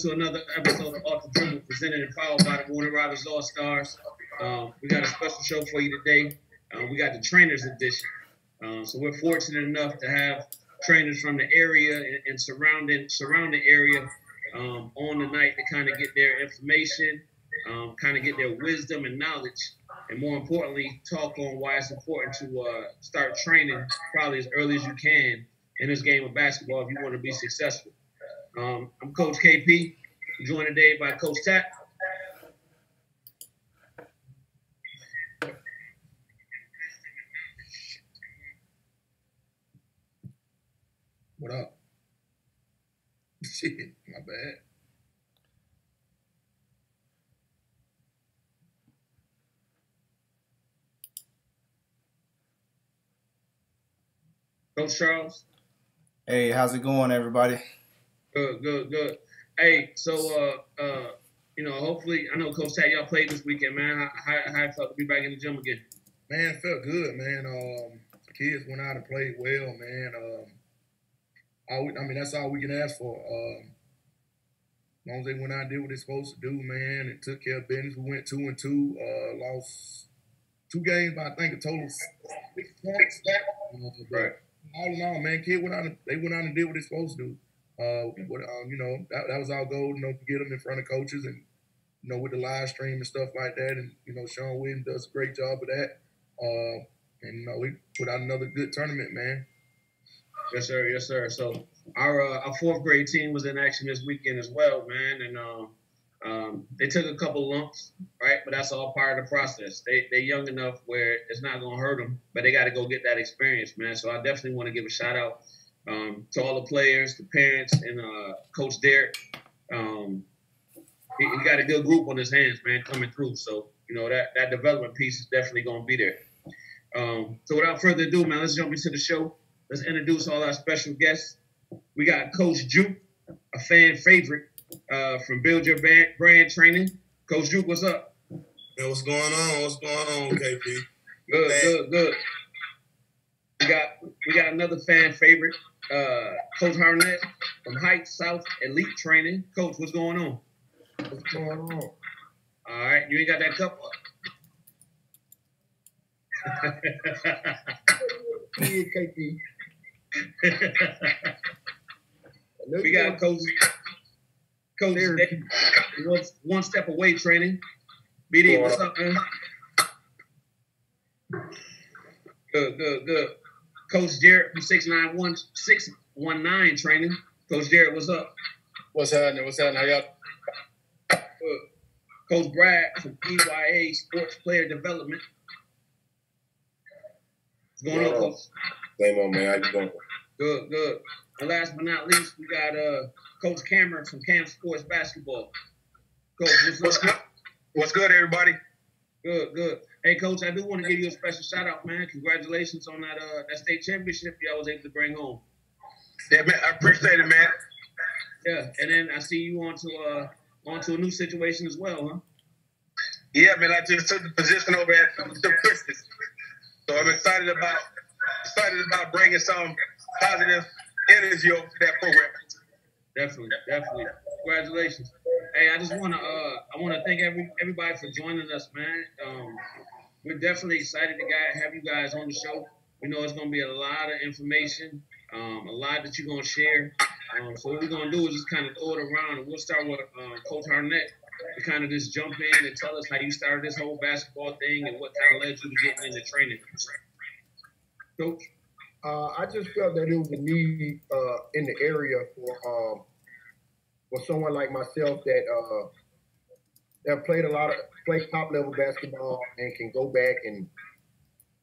to another episode of Off the Dribble, presented and powered by the Warner Robins All-Stars. We got a special show for you today. We got the Trainers Edition. So we're fortunate enough to have trainers from the area and surrounding area on the night to kind of get their information, kind of get their wisdom and knowledge, and more importantly, talk on why it's important to start training probably as early as you can in this game of basketball if you want to be successful. I'm Coach KP, joined today by Coach Tat. What up? Shit, my bad. Coach Charles. Hey, how's it going, everybody? Good. Hey, so hopefully, I know Coach Tat, y'all played this weekend, man. How it felt to be back in the gym again? Man, it felt good, man. The kids went out and played well, man. That's all we can ask for. As long as they went out and did what they're supposed to do, man, and took care of business. We went 2-2, lost 2 games by I think a total of 6 points. Right. All in all, man, they went out and did what they're supposed to do. That was our goal, to get them in front of coaches and, with the live stream and stuff like that. And, Sean Williams does a great job of that. We put out another good tournament, man. Yes, sir. So our 4th grade team was in action this weekend as well, man. And they took a couple lumps, right? But that's all part of the process. They're young enough where it's not going to hurt them, but they got to go get that experience, man. So I definitely want to give a shout out to all the players, the parents, and Coach Derek. He got a good group on his hands, man, coming through. So, that development piece is definitely going to be there. So without further ado, man, let's jump into the show. Let's introduce all our special guests. We got Coach Juke, a fan favorite from Build Your Brand Training. Coach Juke, what's up? Man, what's going on, KP? Good. We got another fan favorite, Coach Hardnett from Heights South Elite Training. Coach, what's going on? What's going on? All right, you ain't got that cup up. KP. We got Coach one step away training. BD, what's up, man? Good. Coach Jared from 619 training. Coach Jared, what's up? What's happening? How y'all? Good. Coach Brad from EYA Sports Player Development. What's going on, Coach? Same on, man. How you doing? Good. And last but not least, we got Coach Cameron from Cam Sports Basketball. Coach, what's up? What's good, everybody? Good. Hey, Coach, I do want to give you a special shout out, man. Congratulations on that state championship y'all was able to bring home. Yeah, man, I appreciate it, man. Yeah, and then I see you onto a new situation as well, huh? Yeah, man, I just took the position over at the Christmas. So I'm excited about bringing some positive energy over to that program. Definitely. Congratulations. Hey, I just want to thank everybody for joining us, man. We're definitely excited to have you guys on the show. We know it's going to be a lot of information, a lot that you're going to share. So what we're going to do is just kind of throw it around, and we'll start with Coach Hardnett to kind of just jump in and tell us how you started this whole basketball thing and what kind of led you to getting into training. Coach? I just felt that it was a need in the area for someone like myself that played top level basketball and can go back and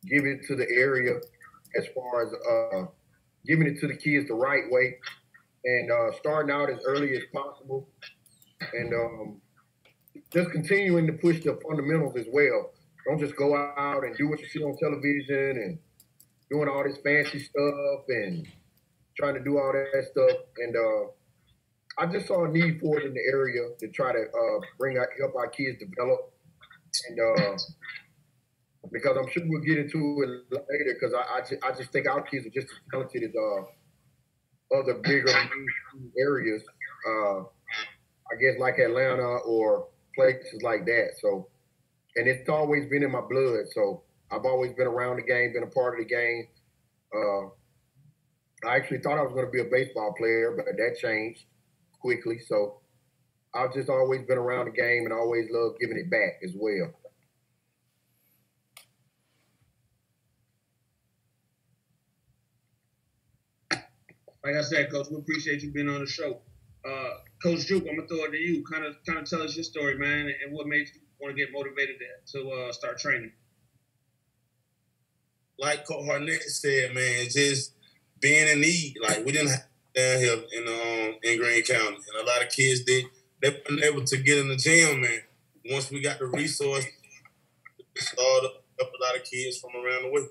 give it to the area as far as giving it to the kids the right way and starting out as early as possible and just continuing to push the fundamentals as well. Don't just go out and do what you see on television and doing all this fancy stuff and trying to do all that stuff. And I just saw a need for it in the area to try to help our kids develop. And because I'm sure we'll get into it later, because I just think our kids are just as talented as other bigger areas. I guess like Atlanta or places like that. So, and it's always been in my blood. So I've always been around the game, been a part of the game. I actually thought I was going to be a baseball player, but that changed quickly. So I've just always been around the game and always loved giving it back as well. Like I said, Coach, we appreciate you being on the show. Coach Juke, I'm gonna throw it to you. Kind of tell us your story, man, and what made you want to get motivated to start training. Like Coach Hardnett said, man, just being in need. Like we didn't have down here in Greene County, and a lot of kids they weren't able to get in the gym. Man, once we got the resource, it started up a lot of kids from around the way.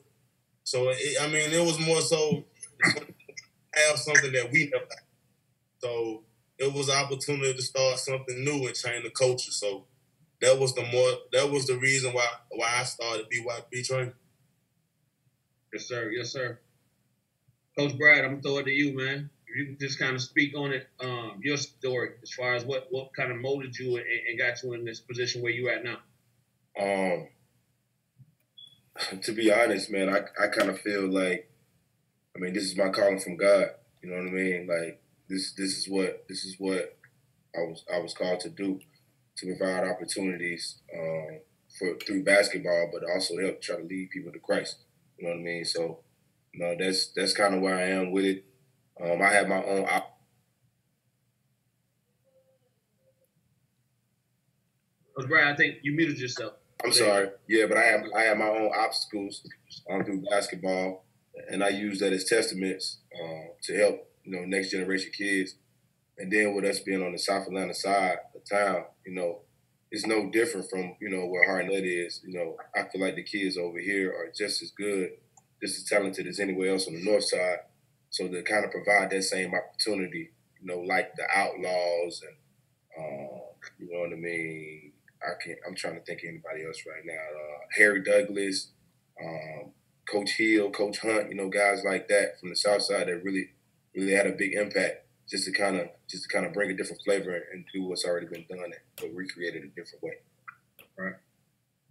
So it was more so have something that we never had. So it was an opportunity to start something new and train the coaches. So that was the reason why I started BYB training. Yes, sir. Yes, sir. Coach Brad, I'm gonna throw it to you, man. If you can just kind of speak on it, your story as far as what kind of molded you and got you in this position where you at now. To be honest, man, I kind of feel like, this is my calling from God. You know what I mean? Like this is what I was called to do, to provide opportunities through basketball, but also help try to lead people to Christ. You know what I mean? So, that's kind of where I am with it. I have my own. Brad, I think you muted yourself. I'm sorry. Yeah, but I have my own obstacles through basketball, and I use that as testaments to help next generation kids. And then with us being on the South Atlanta side of town, it's no different from where Hardnett is. I feel like the kids over here are just as good, just as talented as anywhere else on the north side. So to kind of provide that same opportunity, like the Outlaws and you know what I mean. I'm trying to think of anybody else right now. Harry Douglas, Coach Hill, Coach Hunt, guys like that from the South Side that really, really had a big impact. Just to kind of bring a different flavor and do what's already been done, but recreate it a different way. Right.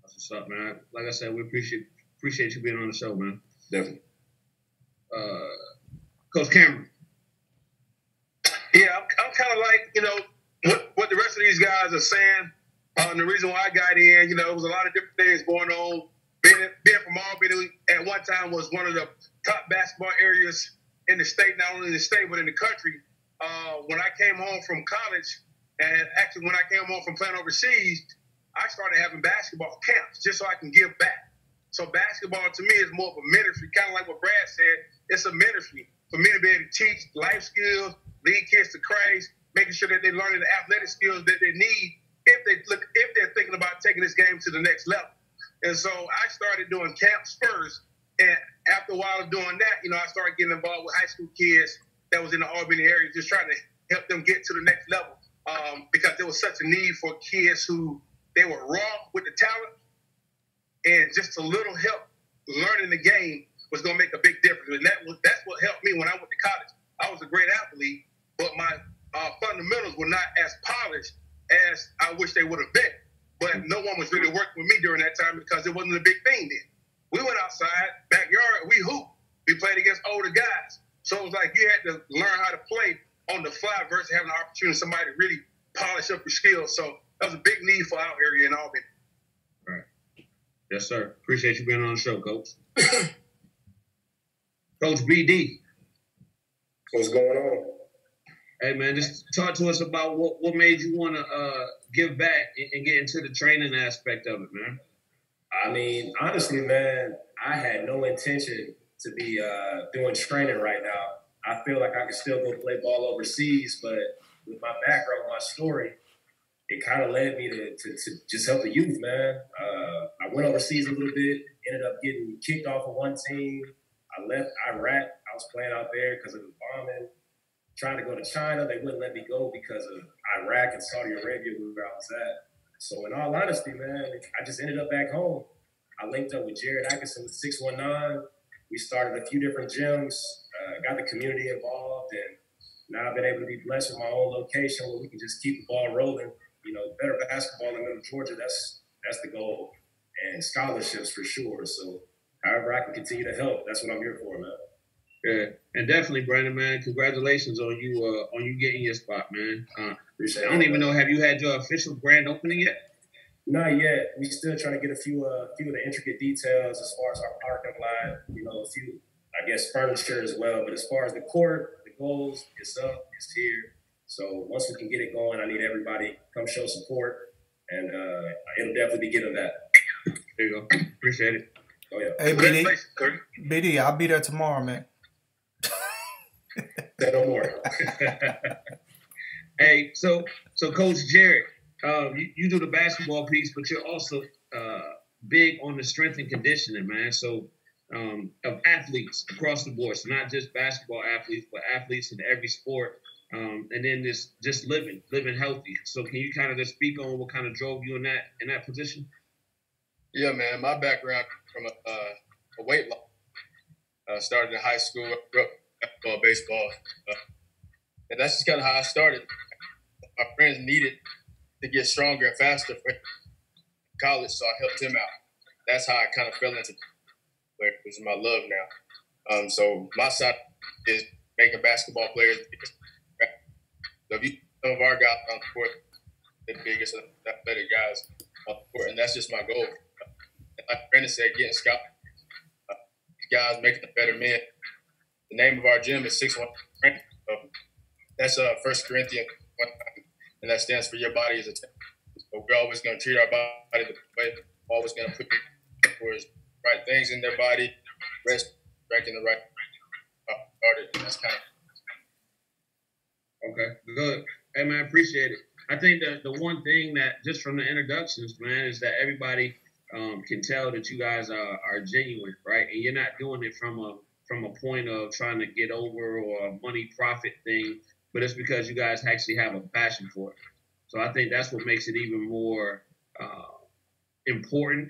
That's what's up, man. Like I said, we appreciate you being on the show, man. Definitely. Coach Cameron. Yeah, I'm kind of like, what the rest of these guys are saying. And the reason why I got in, it was a lot of different things going on. Being from Albany at one time was one of the top basketball areas in the state, not only in the state, but in the country. When I came home from college, and actually when I came home from playing overseas, I started having basketball camps just so I can give back. So basketball to me is more of a ministry, kind of like what Brad said. It's a ministry for me to be able to teach life skills, lead kids to Christ, making sure that they're learning the athletic skills that they need if they're thinking about taking this game to the next level. And so I started doing camps first, and after a while of doing that, I started getting involved with high school kids that was in the Albany area, just trying to help them get to the next level, because there was such a need for kids who they were raw with the talent, and just a little help learning the game was going to make a big difference. And that's what helped me when I went to college. I was a great athlete, but my fundamentals were not as polished as I wish they would have been. But no one was really working with me during that time because it wasn't a big thing then. We went outside, backyard, we hooped. We played against older guys. So it was like you had to learn how to play on the fly versus having the opportunity somebody to really polish up your skills. So that was a big need for our area in Albany. All right. Yes, sir. Appreciate you being on the show, Coach. Coach BD. What's going on? Hey, man, just talk to us about what made you want to give back and get into the training aspect of it, man. Honestly, man, I had no intention to be doing training right now. I feel like I could still go play ball overseas, but with my background, my story, it kind of led me to just help the youth, man. I went overseas a little bit, ended up getting kicked off of one team. I left Iraq. I was playing out there because of the bombing. Trying to go to China, they wouldn't let me go because of Iraq and Saudi Arabia, where I was at. So in all honesty, man, I just ended up back home. I linked up with Jared Atkinson with 619. We started a few different gyms, got the community involved, and now I've been able to be blessed with my own location where we can just keep the ball rolling. You know, better basketball in Middle Georgia, that's the goal. And scholarships for sure. So however I can continue to help, that's what I'm here for, man. Yeah, and definitely, Brandon, man, congratulations on you getting your spot, man. Appreciate it. I don't even know, have you had your official grand opening yet? Not yet. We still trying to get a few of the intricate details as far as our parking lot, you know, a few, I guess, furniture as well. But as far as the court, the goals, it's up, it's here. So once we can get it going, I need everybody to come show support, and it'll definitely be getting that. There you go. Appreciate it. Oh yeah. Hey, BD, I'll be there tomorrow, man. Say no more. Hey, so Coach Jared, you do the basketball piece, but you're also big on the strength and conditioning, man. So of athletes across the board, so not just basketball athletes, but athletes in every sport, and then just living healthy. So can you kind of just speak on what kind of drove you in that position? Yeah, man. My background from a weight loss. Started in high school, grew up basketball, baseball, and that's just kind of how I started. My friends needed to get stronger and faster for college, so I helped him out. That's how I kind of fell into it, which is my love now. So my side is making basketball players. So if you some of our guys on the court, the biggest athletic guys on the court, and that's just my goal. And like Brandon said, getting scouted, these guys making them better men. The name of our gym is 6-1. So that's 1 Corinthians 1, and that stands for your body is a temple. So we're always going to treat our body the way. We're always going to put the right things in their body, rest back in the right started. And that's kind of okay. Good. Hey man, appreciate it. I think that the one thing that just from the introductions, man, is that everybody can tell that you guys are genuine, right? And you're not doing it from a point of trying to get over or a money profit thing, but it's because you guys actually have a passion for it. So I think that's what makes it even more important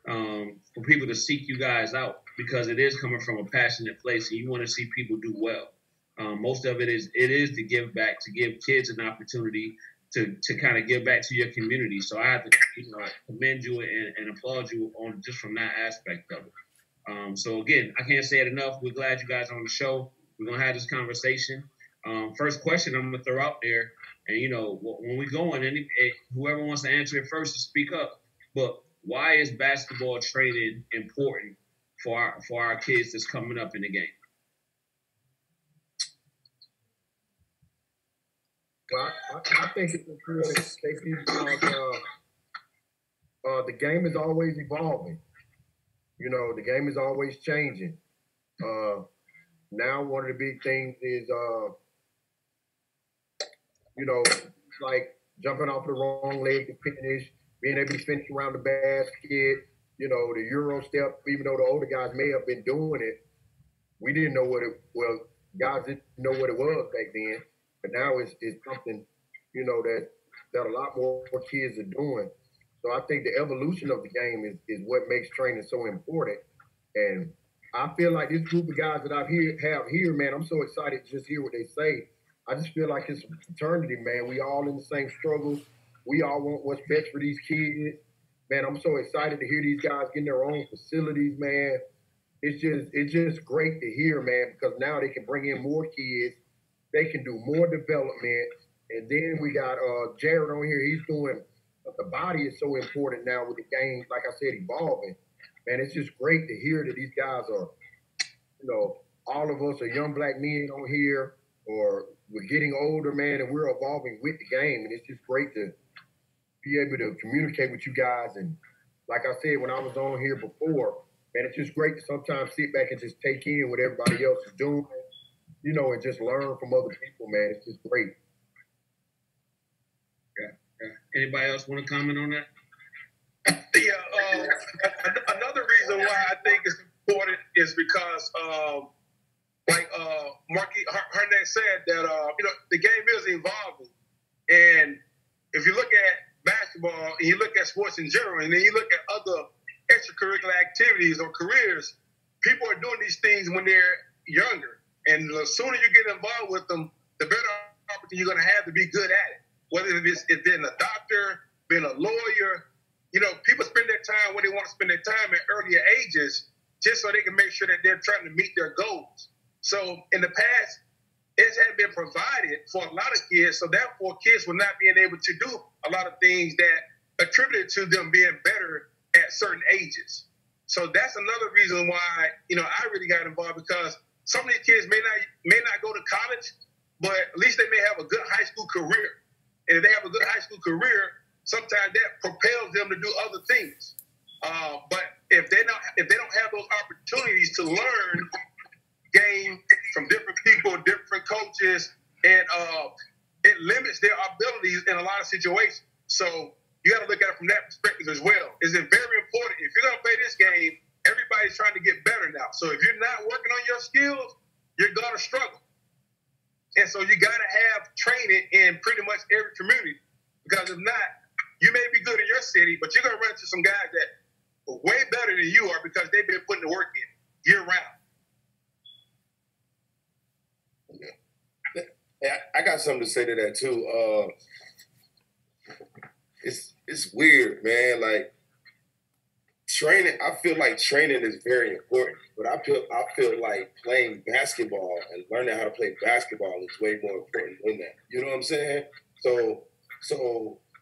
for people to seek you guys out, because it is coming from a passionate place and you want to see people do well. Most of it is to give back, to give kids an opportunity to kind of give back to your community. So I have to commend you and applaud you on just from that aspect of it. So again, I can't say it enough. We're glad you guys are on the show. We're gonna have this conversation. First question I'm gonna throw out there, and when we go in, whoever wants to answer it first to speak up. But why is basketball training important for our kids that's coming up in the game? Well, I think it's important, Stacey, because the game is always evolving. The game is always changing. Now one of the big things is, like jumping off the wrong leg to finish, being able to finish around the basket, the Euro step, even though the older guys may have been doing it, we didn't know guys didn't know what it was back then. But now it's something, that a lot more kids are doing. So I think the evolution of the game is what makes training so important. And I feel like this group of guys that have here, man, I'm so excited to just hear what they say. I just feel like it's a fraternity, man. We all in the same struggle. We all want what's best for these kids. Man, I'm so excited to hear these guys getting their own facilities, man. It's just great to hear, man, because now they can bring in more kids. They can do more development. And then we got Jared on here. He's doing the body is so important now with the game, like I said, evolving. Man, it's just great to hear that these guys are, all of us are young black men on here, or we're getting older, man, and we're evolving with the game. And it's just great to be able to communicate with you guys. And like I said, when I was on here before, man, it's just great to sometimes sit back and just take in what everybody else is doing. And just learn from other people, man. It's just great. Yeah. Anybody else want to comment on that? Yeah. Another reason why I think it's important is because, like Marquis Hardnett said, that the game is evolving, and if you look at basketball and you look at sports in general, and then you look at other extracurricular activities or careers, people are doing these things when they're younger. And the sooner you get involved with them, the the better opportunity you're going to have to be good at it. Whether it's being a doctor, being a lawyer, you know, people spend their time where they want to spend their time at earlier ages just so they can make sure that they're trying to meet their goals. So in the past, it had been provided for a lot of kids, so therefore kids were not being able to do a lot of things that attributed to them being better at certain ages. So that's another reason why, you know, I really got involved, because some of these kids may not go to college, but at least they may have a good high school career. And if they have a good high school career, sometimes that propels them to do other things. But if they don't have those opportunities to learn game from different people, different coaches, and it limits their abilities in a lot of situations. So you got to look at it from that perspective as well. Is it very important? If you're going to play this game, everybody's trying to get better now. So if you're not working on your skills, you're going to struggle. And so you got to have training in pretty much every community, because if not, you may be good in your city, but you're going to run into some guys that are way better than you are because they've been putting the work in year round. Yeah, I got something to say to that too. It's weird, man. Like training, I feel like training is very important, but I feel like playing basketball and learning how to play basketball is way more important than that. You know what I'm saying? So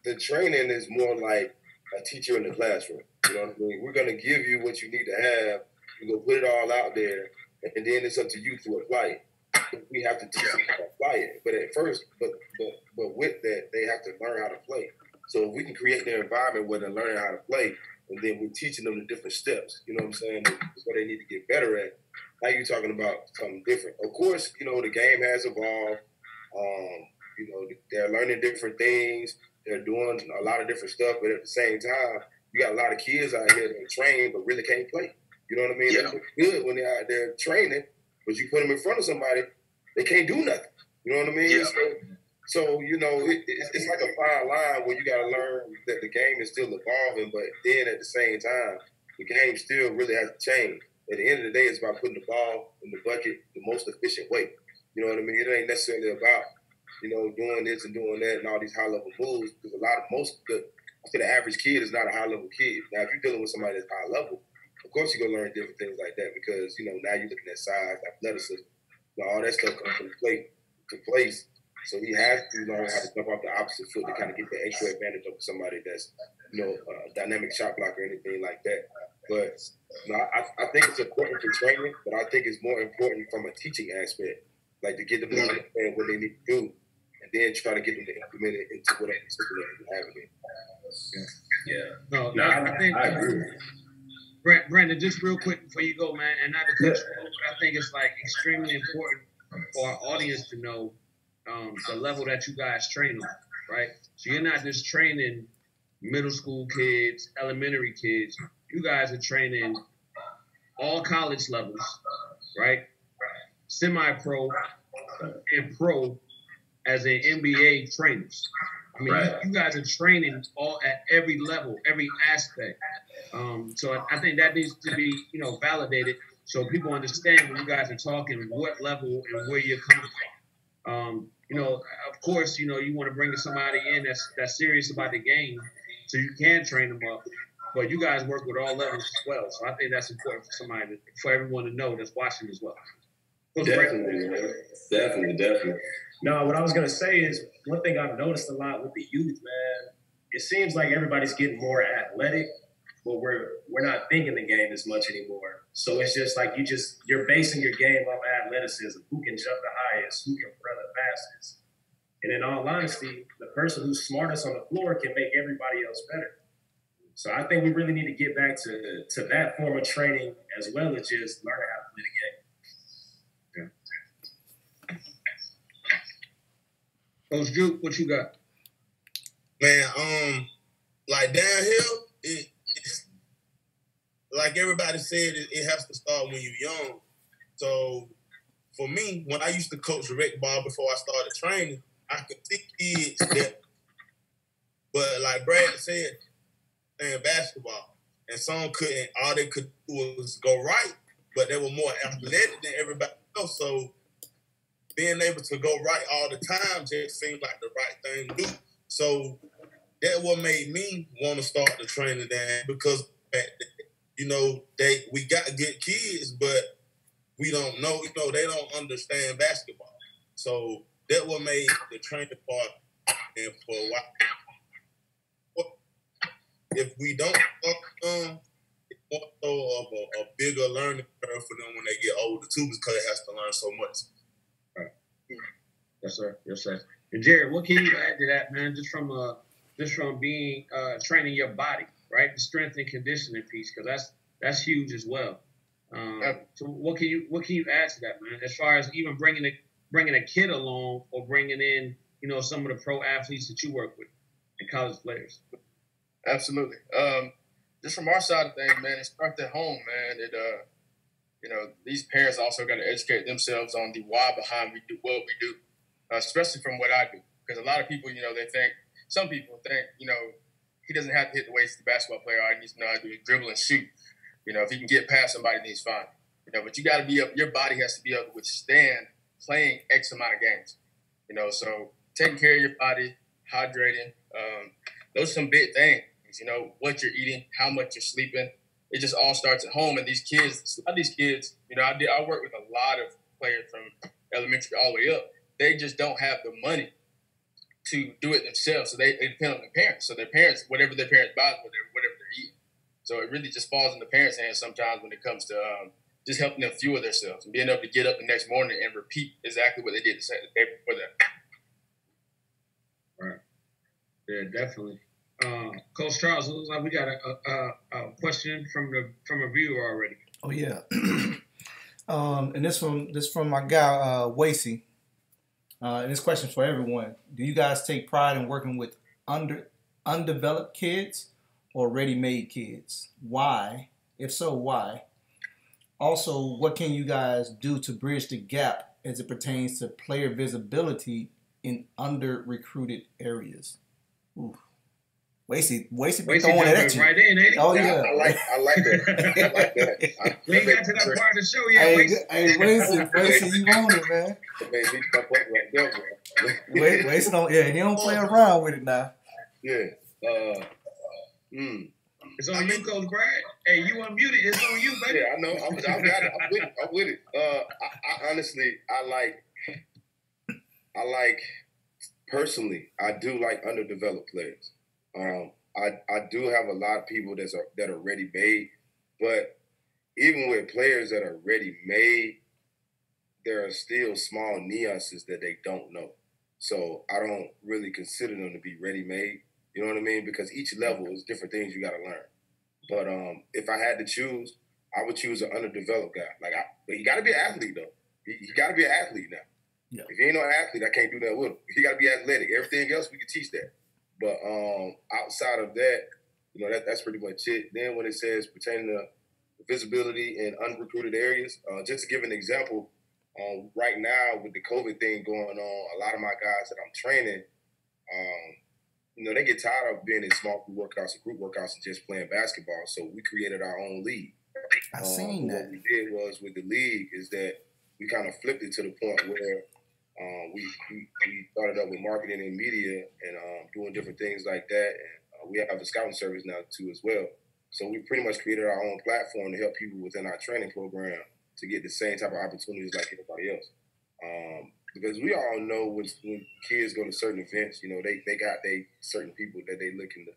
the training is more like a teacher in the classroom. You know what I mean? We're gonna give you what you need to have. We're gonna put it all out there, and then it's up to you to apply it. We have to teach them how to apply it. But at first, but with that, they have to learn how to play. So if we can create their environment where they're learning how to play, and then we're teaching them the different steps, you know what I'm saying? It's what they need to get better at. Now you're talking about something different. Of course, you know, the game has evolved. You know, they're learning different things. They're doing a lot of different stuff. But at the same time, you got a lot of kids out here that train but really can't play. You know what I mean? Yeah. They're good when they're out there training, but you put them in front of somebody, they can't do nothing. You know what I mean? Yeah. So you know, it's like a fine line where you got to learn that the game is still evolving, but then at the same time, the game still really has to change. At the end of the day, it's about putting the ball in the bucket the most efficient way. You know what I mean? It ain't necessarily about, you know, doing this and doing that and all these high-level moves, because the average kid is not a high-level kid. Now, if you're dealing with somebody that's high-level, of course you're going to learn different things like that, because, you know, now you're looking at size, athleticism, you know, all that stuff comes to place. So he has to learn how to jump off the opposite foot to kind of get the extra advantage over somebody that's, you know, a dynamic shot blocker or anything like that. But you know, I think it's important for training, but I think it's more important from a teaching aspect, like to get them to understand what they need to do, and then try to get them to implement it into whatever system they're having it. No, I think I agree. Brandon, just real quick before you go, man, and not to cut you off, but I think it's like extremely important for our audience to know the level that you guys train on, right? So you're not just training middle school kids, elementary kids. You guys are training all college levels, right? Semi-pro and pro as an NBA trainers. I mean, you guys are training all at every level, every aspect. So I think that needs to be, you know, validated so people understand when you guys are talking what level and where you're coming from. You know, of course, you know, you want to bring somebody in that's serious about the game so you can train them up. But you guys work with all levels as well. So I think that's important for everyone to know that's watching as well. Definitely, man. Definitely. No, what I was going to say is one thing I've noticed a lot with the youth, man, it seems like everybody's getting more athletic, but we're not thinking the game as much anymore. So it's just like you're basing your game off athleticism. Who can jump the highest? Who can run the fastest? And in all honesty, the person who's smartest on the floor can make everybody else better. So I think we really need to get back to that form of training as well as just learning how to play the game. Coach Juke, what you got? Man, like downhill, it's like everybody said, it has to start when you're young. So for me, when I used to coach rec ball before I started training, I could see kids that, but like Brad said, playing basketball, and some couldn't. All they could do was go right, but they were more athletic than everybody else. So being able to go right all the time just seemed like the right thing to do. So that what made me want to start the training down, because we got good kids, but we don't know, they don't understand basketball. So that what made the training part, and for a while, if we don't it's more so of a bigger learning curve for them when they get older too, because it has to learn so much. Right. Yes, sir. Yes, sir. And Jared, what can you add to that, man? Just from being training your body, right? The strength and conditioning piece, because that's huge as well. So what can you add to that, man? As far as even bringing a kid along, or bringing in some of the pro athletes that you work with and college players. Absolutely. Just from our side of things, man, it starts at home, man. These parents also got to educate themselves on the why behind we do what we do, especially from what I do. Because a lot of people, some people think, he doesn't have to hit the weights as a basketball player. All he needs to know how to do is dribble and shoot. If he can get past somebody, then he's fine. But you got to be up. Your body has to be able to withstand playing X amount of games. So taking care of your body, hydrating, those are some big things. What you're eating, how much you're sleeping. It just all starts at home. And these kids, I work with a lot of players from elementary all the way up. They just don't have the money to do it themselves. So they depend on their parents. So their parents, whatever their parents buy, whatever they're eating. So it really just falls in the parents' hands sometimes when it comes to just helping them fuel themselves and being able to get up the next morning and repeat exactly what they did the day before that. Right. Yeah, definitely. Coach Charles, it looks like we got a question from a viewer already. Oh yeah. And this from my guy Wasey. And this question for everyone: do you guys take pride in working with undeveloped kids or ready-made kids? Why? If so, why? Also, what can you guys do to bridge the gap as it pertains to player visibility in under-recruited areas? Ooh. Wasey be throwing it at you. Right in, ain't he? Oh yeah, I like that. I like that. We ain't got to that part of the show yet. Hey, Wasey, you on it, man. Wasey don't. Yeah, he don't play around with it now. Yeah. It's on you, Coach Brad. Hey, you unmuted. It's on you, baby. Yeah, I know. I got it. I'm with it. I honestly, I like personally, I do like underdeveloped players. I do have a lot of people that are ready made, but even with players that are ready made, there are still small nuances that they don't know. So I don't really consider them to be ready made. You know what I mean? Because each level is different things you got to learn. But if I had to choose, I would choose an underdeveloped guy. But he got to be an athlete though. He got to be an athlete now. Yeah. If he ain't no athlete, I can't do that with him. He got to be athletic. Everything else we can teach that. But outside of that, that's pretty much it. Then when it says pertaining to visibility in unrecruited areas, just to give an example, right now with the COVID thing going on, a lot of my guys that I'm training, they get tired of being in small group workouts and group workouts and just playing basketball. So we created our own league. I seen that. What we did was with the league is that we kind of flipped it to the point where we started up with marketing and media and doing different things like that. And we have a scouting service now too as well. So we pretty much created our own platform to help people within our training program to get the same type of opportunities like everybody else. Because we all know when kids go to certain events, they got certain people that they looking to,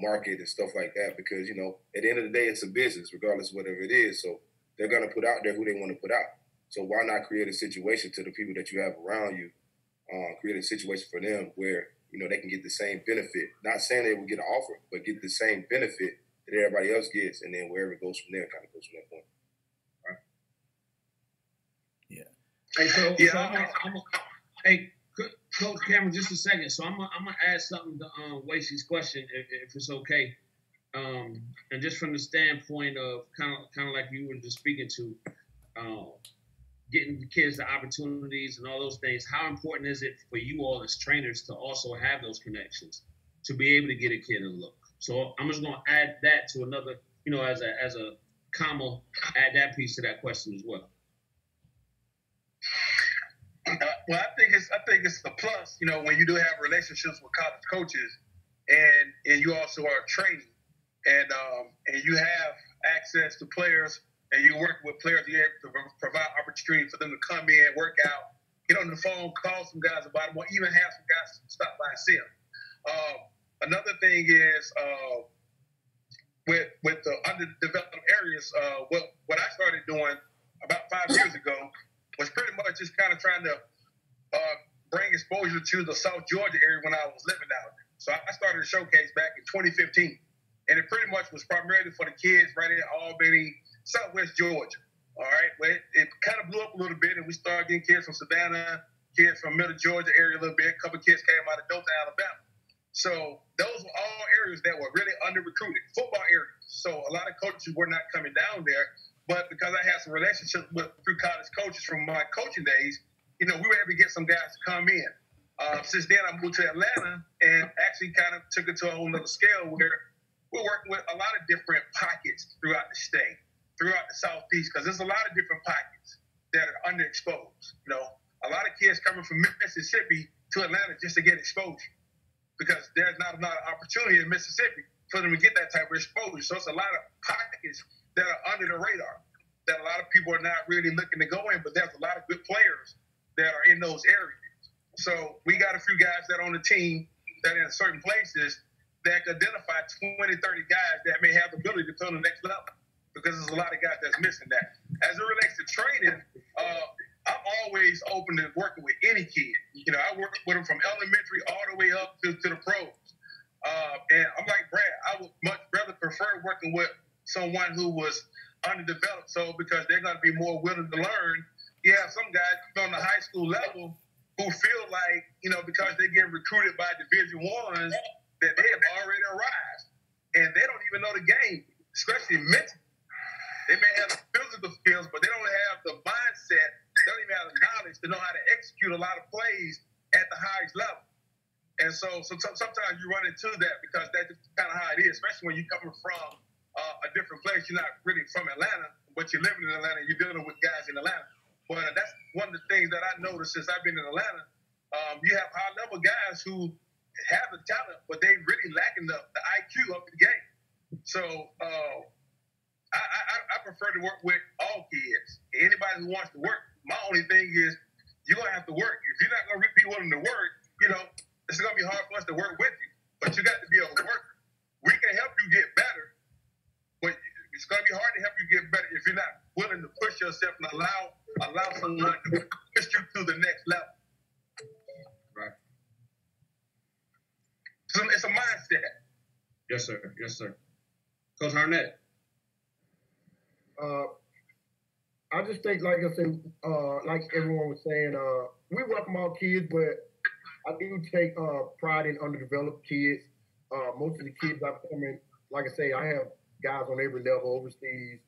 market and stuff like that. Because, at the end of the day, it's a business, regardless of whatever it is. So they're going to put out there who they want to put out. So why not create a situation to the people that you have around you, create a situation for them where, they can get the same benefit. Not saying they will get an offer, but get the same benefit that everybody else gets. And then wherever it goes from there, kind of goes from that point. Hey, Coach Cameron, just a second. So I'm gonna add something to Wasey's question, if it's okay. And just from the standpoint of kind of like you were just speaking to, getting the kids the opportunities and all those things. How important is it for you all as trainers to also have those connections to be able to get a kid a look? So I'm just gonna add that to another, as a comma, add that piece to that question as well. Well, I think it's a plus, you know, when you do have relationships with college coaches, and you also are training, and you have access to players, and you work with players, you're able to provide opportunity for them to come in, work out, get on the phone, call some guys about them, or even have some guys stop by and see them. Another thing is with the underdeveloped areas, what I started doing about 5 years ago was pretty much just kind of trying to bring exposure to the South Georgia area when I was living out there. So I started a showcase back in 2015, and it pretty much was primarily for the kids right in Albany, Southwest Georgia. All right, well, it kind of blew up a little bit, and we started getting kids from Savannah, kids from Middle Georgia area a little bit. A couple of kids came out of Dothan, Alabama. So those were all areas that were really under-recruited, football areas. So a lot of coaches were not coming down there. But because I had some relationships through college coaches from my coaching days, you know, we were able to get some guys to come in. Since then, I moved to Atlanta and actually kind of took it to a whole nother scale where we're working with a lot of different pockets throughout the state, throughout the Southeast, because there's a lot of different pockets that are underexposed. You know, a lot of kids coming from Mississippi to Atlanta just to get exposure because there's not a lot of opportunity in Mississippi for them to get that type of exposure. So it's a lot of pockets that are under the radar that a lot of people are not really looking to go in, but there's a lot of good players that are in those areas. So we got a few guys that are on the team that are in certain places that can identify 20, 30 guys that may have the ability to go to the next level because there's a lot of guys that's missing that. As it relates to training, I'm always open to working with any kid. You know, I work with them from elementary all the way up to the pros. And I'm like Brad, I would much rather prefer working with someone who was underdeveloped, so because they're going to be more willing to learn. You have some guys on the high school level who feel like, you know, because they're getting recruited by Division I's, that they have already arrived, and they don't even know the game, especially mentally. They may have the physical skills, but they don't have the mindset. They don't even have the knowledge to know how to execute a lot of plays at the highest level. And so sometimes you run into that because that's just kind of how it is, especially when you're coming from a different place. You're not really from Atlanta, but you're living in Atlanta. You're dealing with guys in Atlanta. But that's one of the things that I noticed since I've been in Atlanta. You have high-level guys who have the talent, but they really lacking the IQ of the game. So I prefer to work with all kids. Anybody who wants to work. My only thing is you're going to have to work. If you're not going to be willing to work, you know, it's going to be hard for us to work with you. But you got to be a worker. We can help you get better, but it's going to be hard to help you get better if you're not willing to push yourself and allow someone to push you to the next level. Right. So it's a mindset. Yes, sir. Yes, sir. Coach Hardnett. I just think, like I said, like everyone was saying, we welcome all kids, but I do take pride in underdeveloped kids. Most of the kids I'm coming, like I say, I have guys on every level, overseas,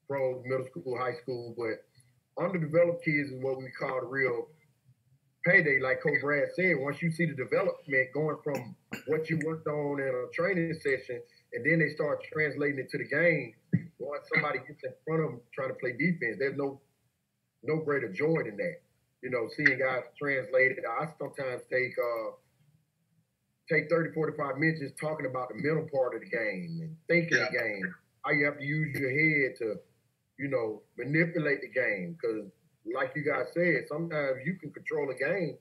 pros, middle school, high school, but underdeveloped kids is what we call the real payday. Like Coach Brad said, once you see the development going from what you worked on in a training session, and then they start translating it to the game, once somebody gets in front of them trying to play defense, there's no greater joy than that. You know, seeing guys translate it. I sometimes take 30, 45 minutes just talking about the mental part of the game and thinking the game. How you have to use your head to, you know, manipulate the game. Because like you guys said, sometimes you can control a game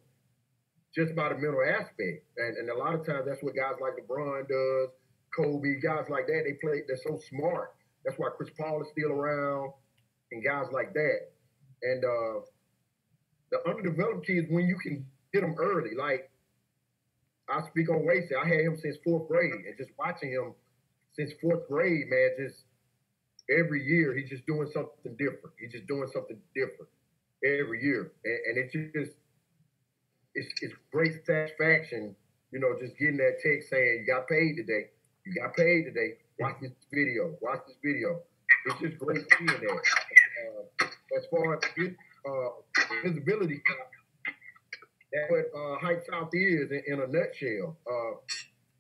just by the mental aspect. And a lot of times that's what guys like LeBron does, Kobe, guys like that, they're so smart. That's why Chris Paul is still around and guys like that. And the underdeveloped kids, when you can get them early, like I speak on Wasey, I had him since 4th grade, and just watching him since 4th grade, man, just every year he's just doing something different. He's just doing something different every year, and it's just it's great satisfaction, you know, just getting that text saying you got paid today. You got paid today. Watch this video. Watch this video. It's just great seeing that. As far as visibility, that's what Hype South is in a nutshell.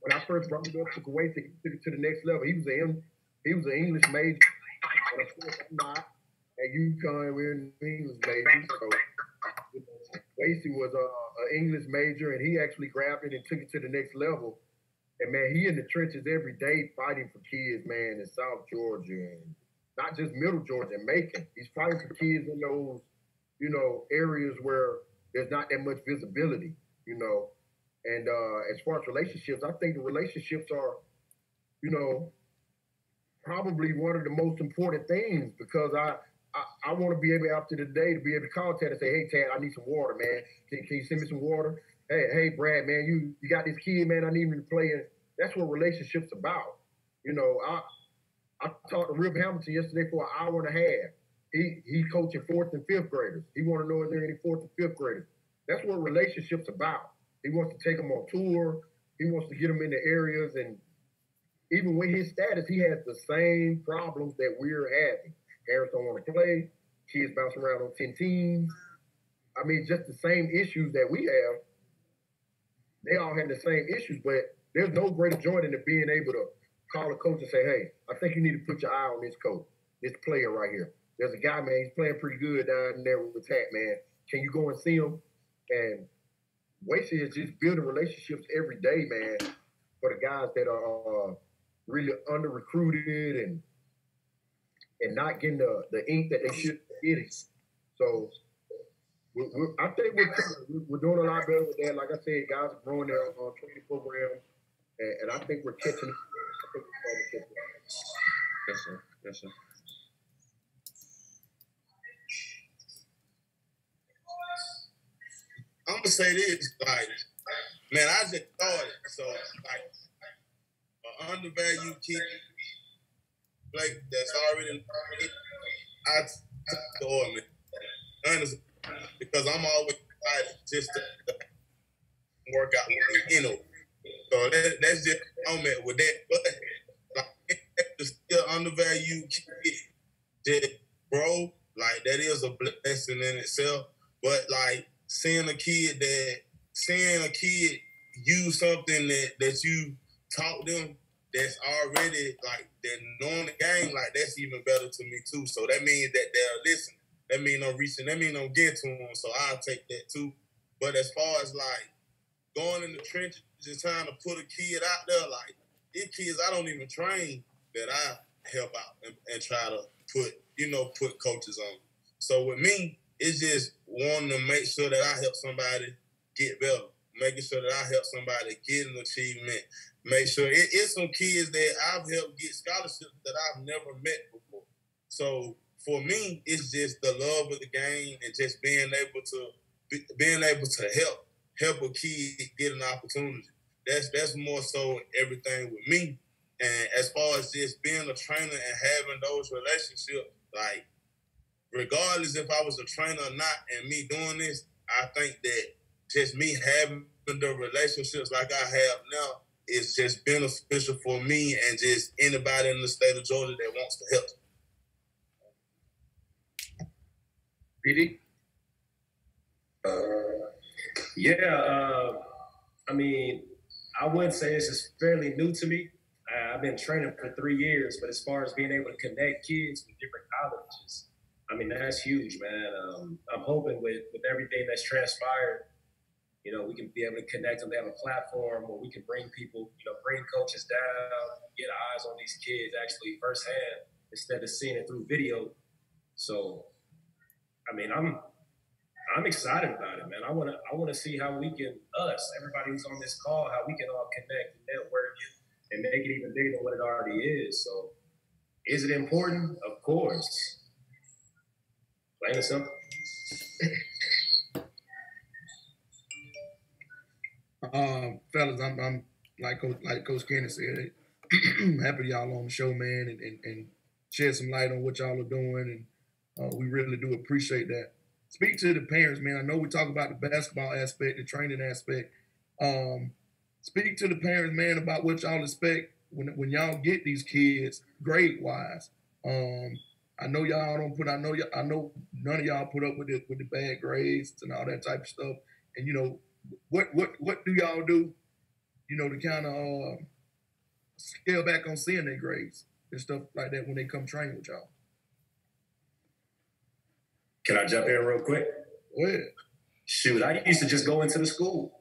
When I first brought it up to Kuwait, he took it to the next level. He was an English major, and of course I'm not. At UConn, we're an English major, so Wasey was an English major, and he actually grabbed it and took it to the next level. And man, he in the trenches every day fighting for kids, man, in South Georgia and not just Middle Georgia, Macon. He's fighting for kids in those, areas where there's not that much visibility, And as far as relationships, I think the relationships are, probably one of the most important things because I want to be able after the day to be able to call Tad and say, hey, Tad, I need some water, man. Can you send me some water? Hey, Brad, man, you got this kid, man, I need him to play. And that's what relationships about. I talked to Rip Hamilton yesterday for an hour and a half. He coaching 4th and 5th graders. He want to know if there are any 4th and 5th graders. That's what relationships about. He wants to take them on tour. He wants to get them in the areas. And even with his status, he has the same problems that we're having. Parents don't want to play. Kids bounce around on 10 teams. I mean, just the same issues that we have. They all have the same issues, but there's no greater joy than being able to call a coach and say, hey, I think you need to put your eye on this coach, this player right here. There's a guy, man, he's playing pretty good down there with Tat, man. Can you go and see him? And Wasey is just building relationships every day, man, for the guys that are really under-recruited and not getting the ink that they should be getting. So I think we're doing a lot better with that. Like I said, guys are growing their training program, and I think we're catching it. Yes, sir. Yes, sir. I'm gonna say this, man, I just started, so an undervalued kid, that's already, I took the oil, man. Honestly, because I'm always excited just to work out with me, So that's just I'm at with that. But still undervalued kid, just bro, that is a blessing in itself. But seeing a kid use something that you taught them that's already that knowing the game, that's even better to me too. So that means that they're listening. That means I'm reaching. That means I'm getting to them. So I'll take that too. But as far as going in the trenches and trying to put a kid out there, these kids I don't even train that I help out and try to put coaches on. So with me, it's just wanting to make sure that I help somebody get better, making sure that I help somebody get an achievement, make sure it's some kids that I've helped get scholarships that I've never met before. So for me, it's just the love of the game and just being able to help a kid get an opportunity. That's more so everything with me. And as far as just being a trainer and having those relationships, regardless if I was a trainer or not, and me doing this, I think that just me having the relationships like I have now is just beneficial for me and just anybody in the state of Georgia that wants to help. PD? I mean, I would say this is fairly new to me. I've been training for 3 years, but as far as being able to connect kids with different colleges, I mean, that's huge, man. I'm hoping with everything that's transpired, we can be able to connect them to have a platform where we can bring people, bring coaches down, get eyes on these kids actually firsthand instead of seeing it through video. So, I mean, I'm excited about it, man. I want to see how we can, everybody who's on this call, how we can all connect and network and make it even bigger than what it already is. So, is it important? Of course. Plain and simple. Fellas, I'm like Coach Kenny said, happy y'all on the show, man, and shed some light on what y'all are doing, and we really do appreciate that. Speak to the parents, man. I know we talk about the basketball aspect, the training aspect. Speak to the parents, man, about what y'all expect when y'all get these kids grade wise. I know y'all don't put. I know none of y'all put up with the bad grades and all that type of stuff. And what do y'all do? To kind of scale back on seeing their grades and stuff like that when they come train with y'all. Can I jump in real quick? Go ahead. Shoot, I used to just go into the school.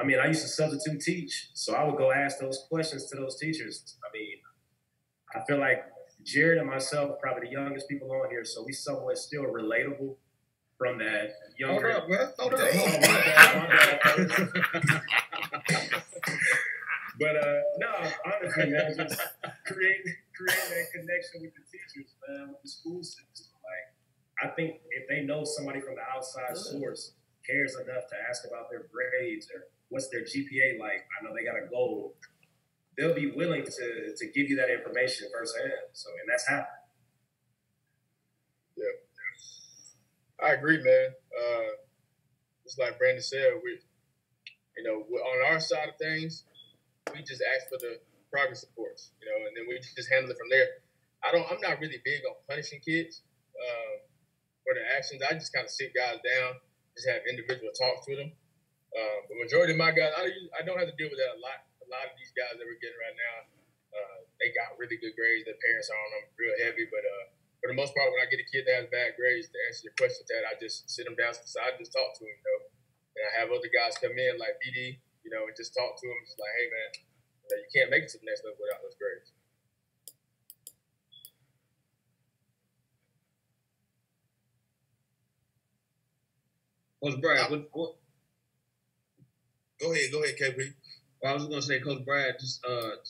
I mean, I used to substitute teach. So I would go ask those questions to those teachers. I mean, I feel like Jared and myself, probably the youngest people on here, so we somewhat still relatable from that younger. Hold up, bro. Hold up. Oh, my bad. But no, honestly, man, just create that connection with the teachers, man, with the school system. Like, I think if they know somebody from the outside source cares enough to ask about their grades or what's their GPA like, I know they got a goal, they'll be willing to give you that information firsthand. So, and that's happened. Yeah, I agree, man. Just like Brandon said, on our side of things, we just ask for the progress reports, and then we just handle it from there. I'm not really big on punishing kids for their actions. I just kind of sit guys down, just have individual talks with them. The majority of my guys, I don't have to deal with that a lot. A lot of these guys that we're getting right now, they got really good grades. Their parents are on them real heavy, but for the most part, when I get a kid that has bad grades, to answer your question, Ted, I just sit them down to the side and just talk to them, And I have other guys come in like BD, and just talk to them. Just like, hey, man, you can't make it to the next level without those grades. Coach Brad, what? Go ahead, KP. Well, I was going to say, Coach Brad, just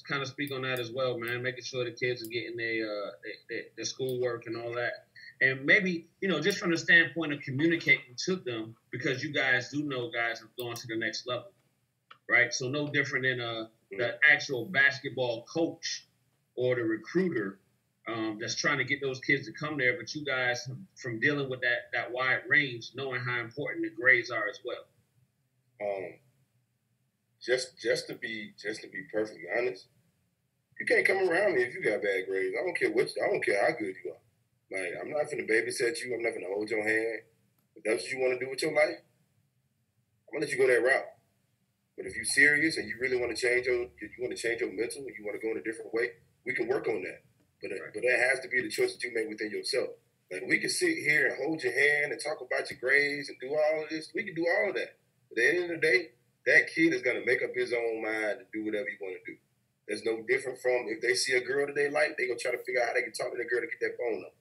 kind of speak on that as well, man. Making sure the kids are getting their schoolwork and all that. And maybe, just from the standpoint of communicating to them, because you guys do know guys have gone to the next level, right? So no different than the actual basketball coach or the recruiter that's trying to get those kids to come there. But you guys, from dealing with that wide range, knowing how important the grades are as well. Just to be perfectly honest, you can't come around me if you got bad grades. I don't care how good you are. Like, I'm not finna babysit you. I'm not finna hold your hand. If that's what you want to do with your life, I'm gonna let you go that route. But if you're serious and you really want to change your mental, and you want to go in a different way, we can work on that. But that has to be the choice that you make within yourself. Like, we can sit here and hold your hand and talk about your grades and do all of this. We can do all of that. But at the end of the day, that kid is gonna make up his own mind to do whatever he want to do. There's no different from if they see a girl that they like, they gonna try to figure out how they can talk to that girl to get that phone up.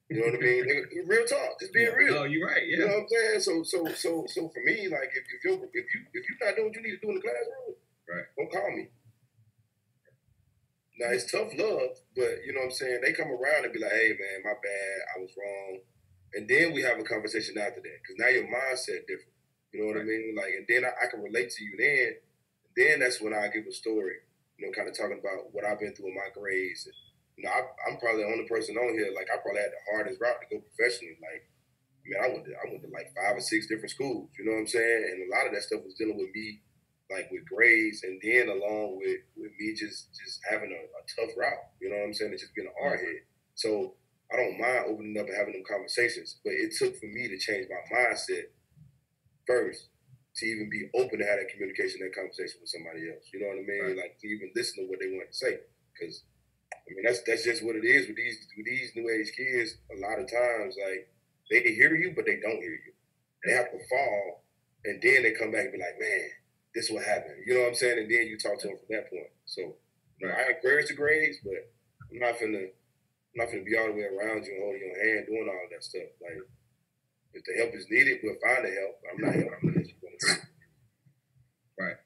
You know what I mean? Real talk, just being real. Oh, you're right. Yeah. You know what I'm saying? So for me, like, if you're not doing what you need to do in the classroom, right, don't call me. Now, it's tough love, but you know what I'm saying? They come around and be like, hey man, my bad, I was wrong. And then we have a conversation after that, because now your mindset different. You know what I mean? Like, and then I can relate to you then. And then that's when I give a story, kind of talking about what I've been through in my grades. And, I'm probably the only person on here, like, I probably had the hardest route to go professionally. Like, I went to like 5 or 6 different schools, you know what I'm saying? And a lot of that stuff was dealing with me, like, with grades, and then along with me just having a tough route, you know what I'm saying? And just being a hard head. So I don't mind opening up and having them conversations, but it took for me to change my mindset first to even be open to have that communication, that conversation with somebody else. You know what I mean? Right. Like, to even listen to what they want to say. Because, that's just what it is with these new age kids. A lot of times, like, they hear you, but they don't hear you. They have to fall, and then they come back and be like, man, this is what happened. You know what I'm saying? And then you talk to them from that point. So, I encourage the grades, but I'm not finna be all the way around you and holding your hand, doing all that stuff. Like, if the help is needed, we'll find the help. I'm not helping you. Right.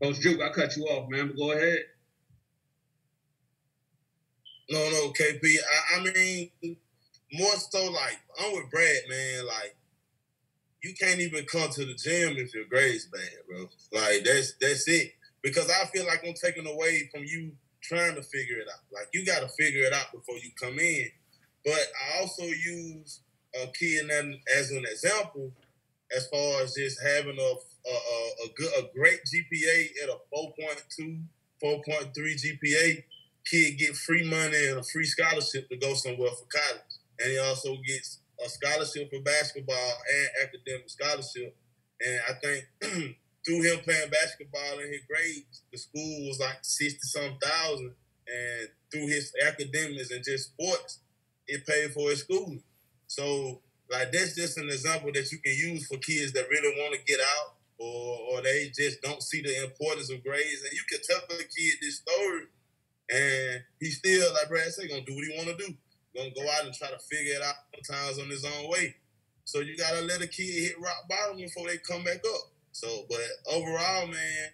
Coach Juke, I cut you off, man, but go ahead. No, KP. I mean, more so, like, I'm with Brad, man. Like, you can't even come to the gym if your grade's bad, bro. Like, that's it. Because I feel like I'm taking away from you trying to figure it out. Like, you got to figure it out before you come in. But I also use a kid as an example, as far as just having a great GPA at a 4.2, 4.3 GPA. Kid get free money and a free scholarship to go somewhere for college. And he also gets a scholarship for basketball and academic scholarship. And I think through him playing basketball and his grades, the school was like 60-some thousand. And through his academics and just sports, it paid for his schooling. So like that's just an example that you can use for kids that really want to get out, or they just don't see the importance of grades. And you can tell a kid this story, and he's still, like Brad said, gonna do what he want to do. Gonna go out and try to figure it out sometimes on his own way. So you gotta let a kid hit rock bottom before they come back up. So, but overall, man,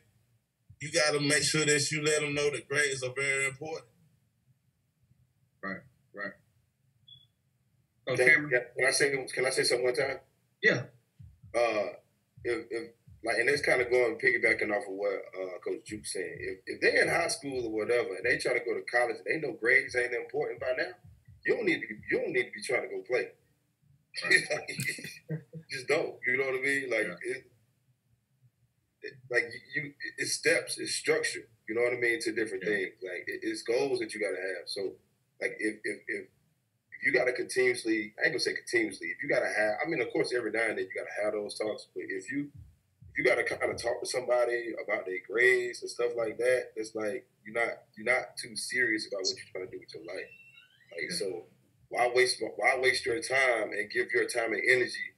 you gotta make sure that you let them know that grades are very important. Right. Can I say something one time? Yeah. If like, and it's kind of going piggybacking off of what Coach Juke saying. If they're in high school or whatever, and they try to go to college, and they know grades ain't important by now. You don't need to be trying to go play. Just don't. You know what I mean? Like it's steps, it's structure. You know what I mean, to different things. Like it's goals that you got to have. So like if you got to continuously, I ain't gonna say continuously. If you got to have, I mean, of course, every now and then you got to have those talks. But if you got to kind of talk to somebody about their grades and stuff like that, it's like you're not too serious about what you're trying to do with your life. Like so, why waste your time and give your time and energy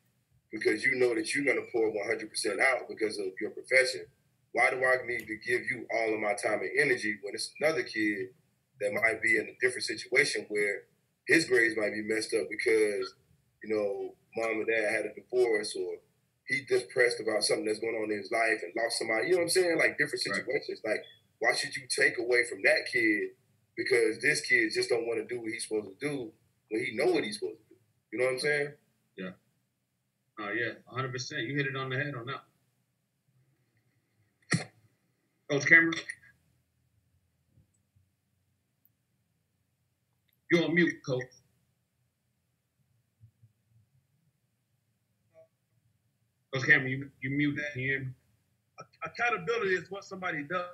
because you know that you're gonna pour 100% out because of your profession? Why do I need to give you all of my time and energy when it's another kid that might be in a different situation where his grades might be messed up because, you know, mom and dad had a divorce or he depressed about something that's going on in his life and lost somebody, you know what I'm saying? Like different situations. Right. Like, why should you take away from that kid because this kid just don't want to do what he's supposed to do when he know what he's supposed to do? You know what I'm saying? Yeah. Yeah, 100%. You hit it on the head on that. Coach Cameron? You're on mute, Coach. Coach Cameron, you muted. Can you hear me? Accountability is what somebody does.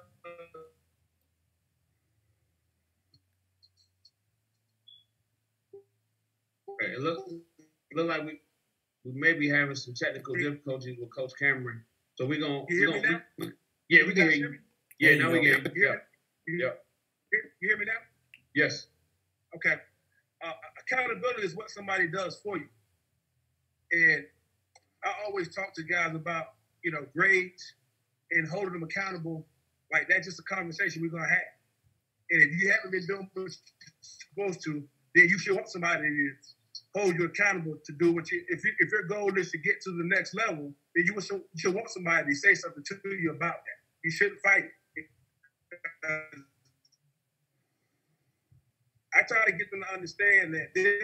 Okay, it look like we may be having some technical difficulties with Coach Cameron. So we're gonna we can hear you. Yeah, now we can hear you. Yeah. You hear me now? Yes. Okay. Accountability is what somebody does for you. And I always talk to guys about, you know, grades and holding them accountable. Like, that's just a conversation we're going to have. And if you haven't been doing what you're supposed to, then you should want somebody to hold you accountable to do what you, if your goal is to get to the next level, then you should want somebody to say something to you about that. You shouldn't fight it. I try to get them to understand that this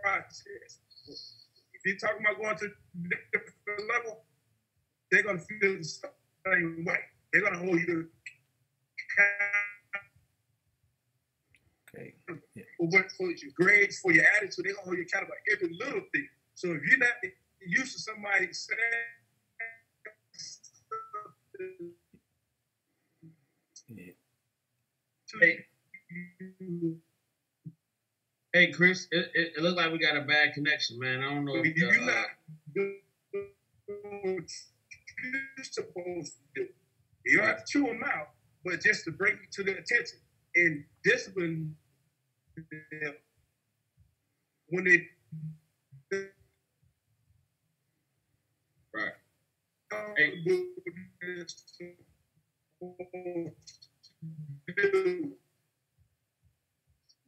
process. If you're talking about going to a different level, they're going to feel the same way. They're going to hold you for your grades, for your attitude. They're going to hold you accountable for every little thing. So if you're not used to somebody saying, Hey, Chris, it looked like we got a bad connection, man. I don't know if you're not doing what you're supposed to do. You don't have to chew them out, but just to bring you to their attention and discipline them when they right. Hey.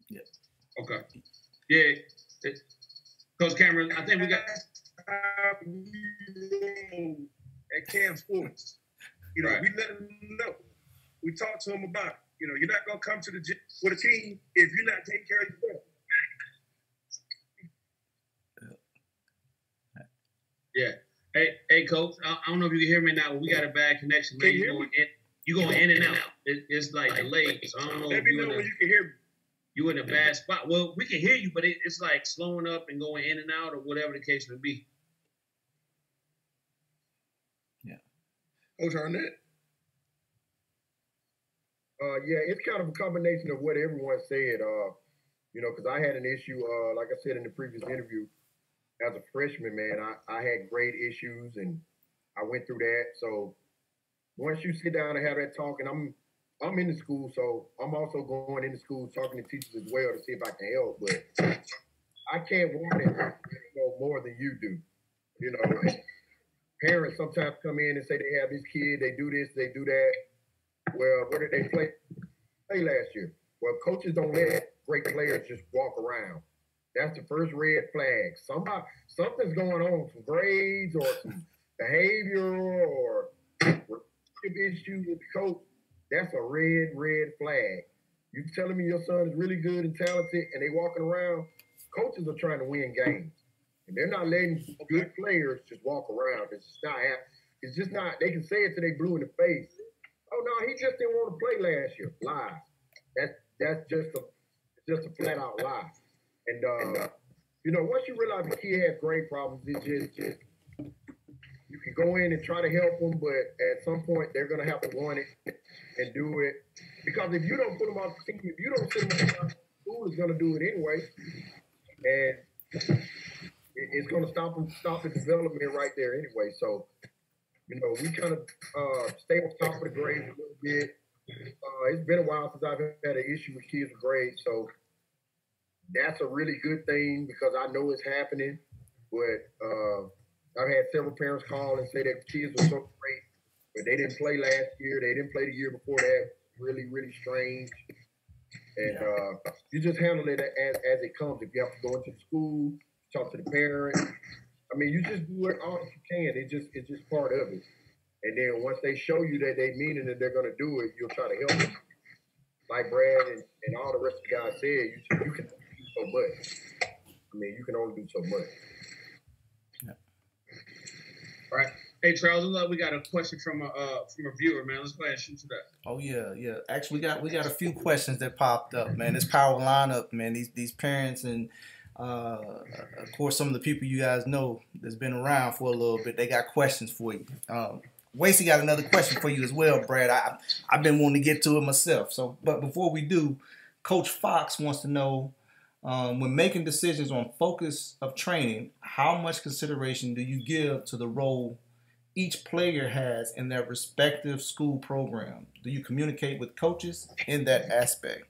Yes. Okay. Yeah. Coach Cameron, I think we got at Cam Sports. You know, we let them know. We talk to them about it. You know, you're not gonna come to the gym with a team if you're not taking care of yourself. Yeah. Hey, Coach. I don't know if you can hear me now. But we got a bad connection, man. You going in and out. It's like delayed. So I don't know. Let me know when you can hear me. You in a bad spot. Well, we can hear you, but it's like slowing up and going in and out, or whatever the case may be. Yeah. Coach Hardnett. Yeah, it's kind of a combination of what everyone said. You know, because I had an issue, like I said in the previous interview, as a freshman, man, I had grade issues and I went through that. So once you sit down and have that talk, and I'm I'm in the school, so I'm also going into school talking to teachers as well to see if I can help. But I can't want it more than you do. You know, parents sometimes come in and say they have this kid, they do this, they do that. Well, what did they play last year? Well, coaches don't let great players just walk around. That's the first red flag. Something's going on, some grades or some behavior or issues with the coach. That's a red flag. You telling me your son is really good and talented and they walking around? Coaches are trying to win games. And they're not letting good players just walk around. It's just not, they can say it till they blue in the face. Oh no, he just didn't want to play last year. Lies. That's just a flat out lie. And you know, once you realize the kid has grade problems, it's just you can go in and try to help them, but at some point they're gonna have to want it and do it. Because if you don't put them off the team, if you don't send them out, school is gonna do it anyway. And it's gonna stop the development right there anyway. So, you know, we kind of stay on top of the grades a little bit. It's been a while since I've had an issue with kids with grades, so that's a really good thing because I know it's happening. But I've had several parents call and say that kids were so great, but they didn't play last year. They didn't play the year before that. Really, really strange. And you just handle it as it comes. If you have to go into the school, talk to the parents. I mean, you just do it all that you can. It's just part of it. And then once they show you that they mean it and they're going to do it, you'll try to help them. Like Brad and all the rest of the guys said, you can do so much. I mean, you can only do so much. Yeah. All right. Hey, Charles, we got a question from a viewer, man. Let's go ahead and shoot to that. Oh yeah. Actually, we got a few questions that popped up, man. This power lineup, man. These parents and of course some of the people you guys know that's been around for a little bit. They got questions for you. Wasey got another question for you as well, Brad. I've been wanting to get to it myself. So, but before we do, Coach Fox wants to know, when making decisions on focus of training, how much consideration do you give to the role each player has in their respective school program? Do you communicate with coaches in that aspect?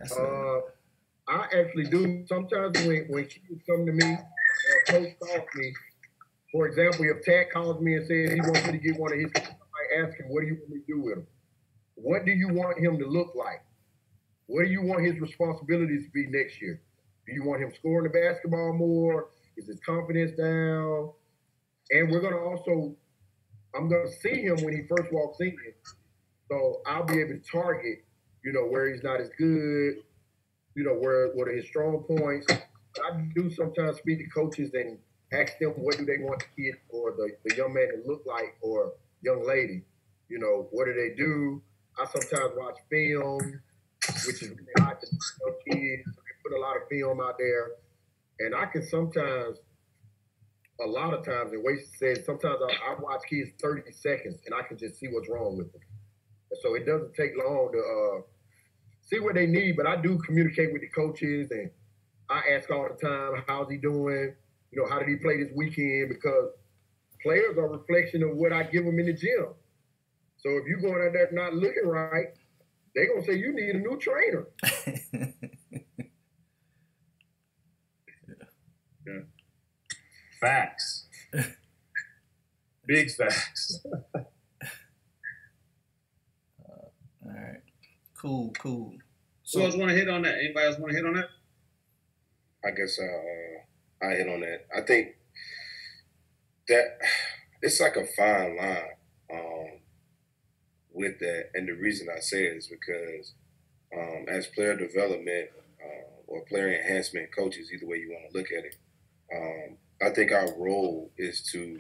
I actually do. Sometimes when kids come to me, coach calls me. For example, if Tad calls me and says he wants me to get one of his kids, I ask him, what do you want me to do with him? What do you want him to look like? What do you want his responsibilities to be next year? Do you want him scoring the basketball more? Is his confidence down? And I'm going to see him when he first walks in. So I'll be able to target, you know, where he's not as good, you know, what are his strong points. I do sometimes speak to coaches and ask them what do they want the kid or the young man to look like or young lady. You know, what do they do? I sometimes watch film, which is really hard to tell kids. They put a lot of film out there. And I can sometimes, a lot of times, and Wasey says, sometimes I watch kids 30 seconds and I can just see what's wrong with them. And so it doesn't take long to see what they need, but I do communicate with the coaches and I ask all the time, how's he doing? You know, how did he play this weekend? Because players are a reflection of what I give them in the gym. So if you're going out there not looking right, they're going to say you need a new trainer. Yeah. Facts. Big facts. All right. Cool. So, else want to hit on that? Anybody else want to hit on that? I guess I hit on that. I think that it's like a fine line with that. And the reason I say it is because as player development or player enhancement coaches, either way you want to look at it, I think our role is to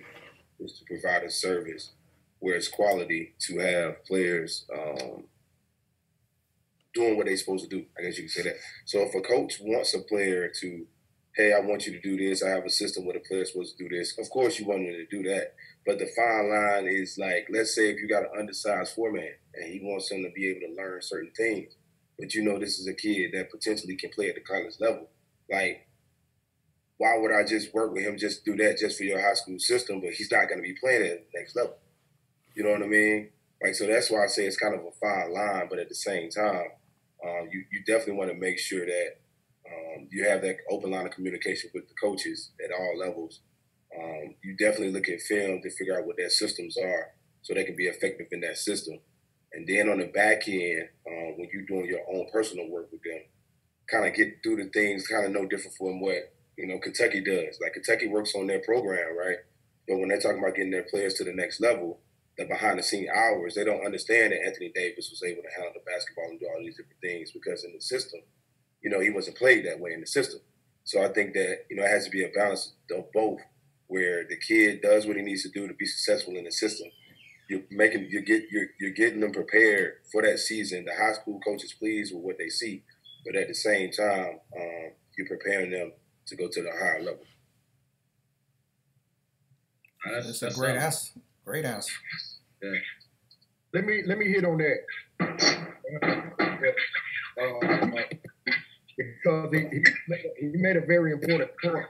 provide a service where it's quality to have players doing what they're supposed to do. I guess you can say that. So if a coach wants a player to, hey, I want you to do this, I have a system where the player's supposed to do this, of course you want them to do that. But the fine line is like, let's say if you got an undersized four-man and he wants him to be able to learn certain things, but you know this is a kid that potentially can play at the college level. Like, why would I just work with him just do that just for your high school system, but he's not going to be playing at the next level. You know what I mean? Like, so that's why I say it's kind of a fine line, but at the same time, you definitely want to make sure that you have that open line of communication with the coaches at all levels. You definitely look at film to figure out what their systems are so they can be effective in that system. And then on the back end, when you're doing your own personal work with them, kind of get through the things kind of no different from what, Kentucky does. Like, Kentucky works on their program, right? But when they're talking about getting their players to the next level, the behind-the-scenes hours, they don't understand that Anthony Davis was able to handle the basketball and do all these different things because in the system, he wasn't played that way in the system. So I think that, it has to be a balance of both, where the kid does what he needs to do to be successful in the system. You're getting them prepared for that season. The high school coaches pleased with what they see, but at the same time, you're preparing them to go to the higher level. That's a great answer. Great answer. Yeah. Let me hit on that. Because he made a very important point.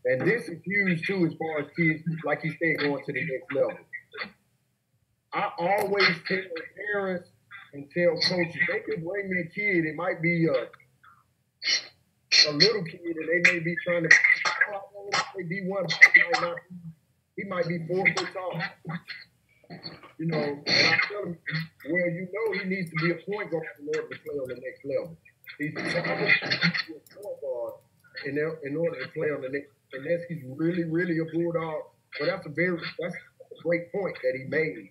And this is huge too as far as kids, like he said, going to the next level. I always tell parents and tell coaches, they can bring me a kid. It might be a little kid and they may be trying to D1, he might be 4 foot tall. And I tell him, well, he needs to be a point guard in order to play on the next level. He's trying to be a point guard in order to play on the next, unless he's really, really a bulldog. But that's a great point that he made.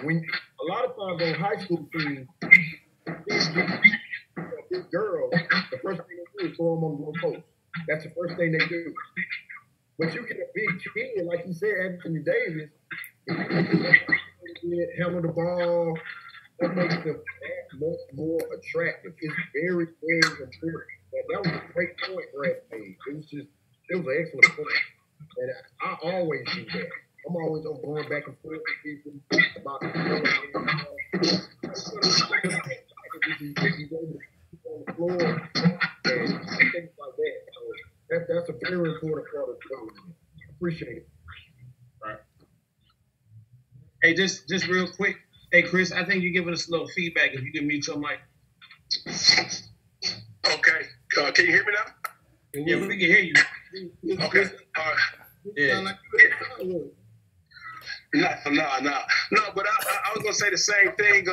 When a lot of times on high school teams, these girls, the first thing they do is throw them on the low post. That's the first thing they do. But you get a big kid, like you said, Anthony Davis, handle the ball, that makes them much more attractive. It's very, very important. That was a great point Brad made. It was an excellent point. And I always do that. I'm always going back and forth with people about the on the floor and things like that. So that's a very important part of the show. Appreciate it. Right. Hey, just real quick. Hey, Chris, I think you're giving us a little feedback. If you can mute your mic. Okay. Can you hear me now? Yeah, we can hear you. Okay. All right. Yeah. No, but I was gonna say the same thing.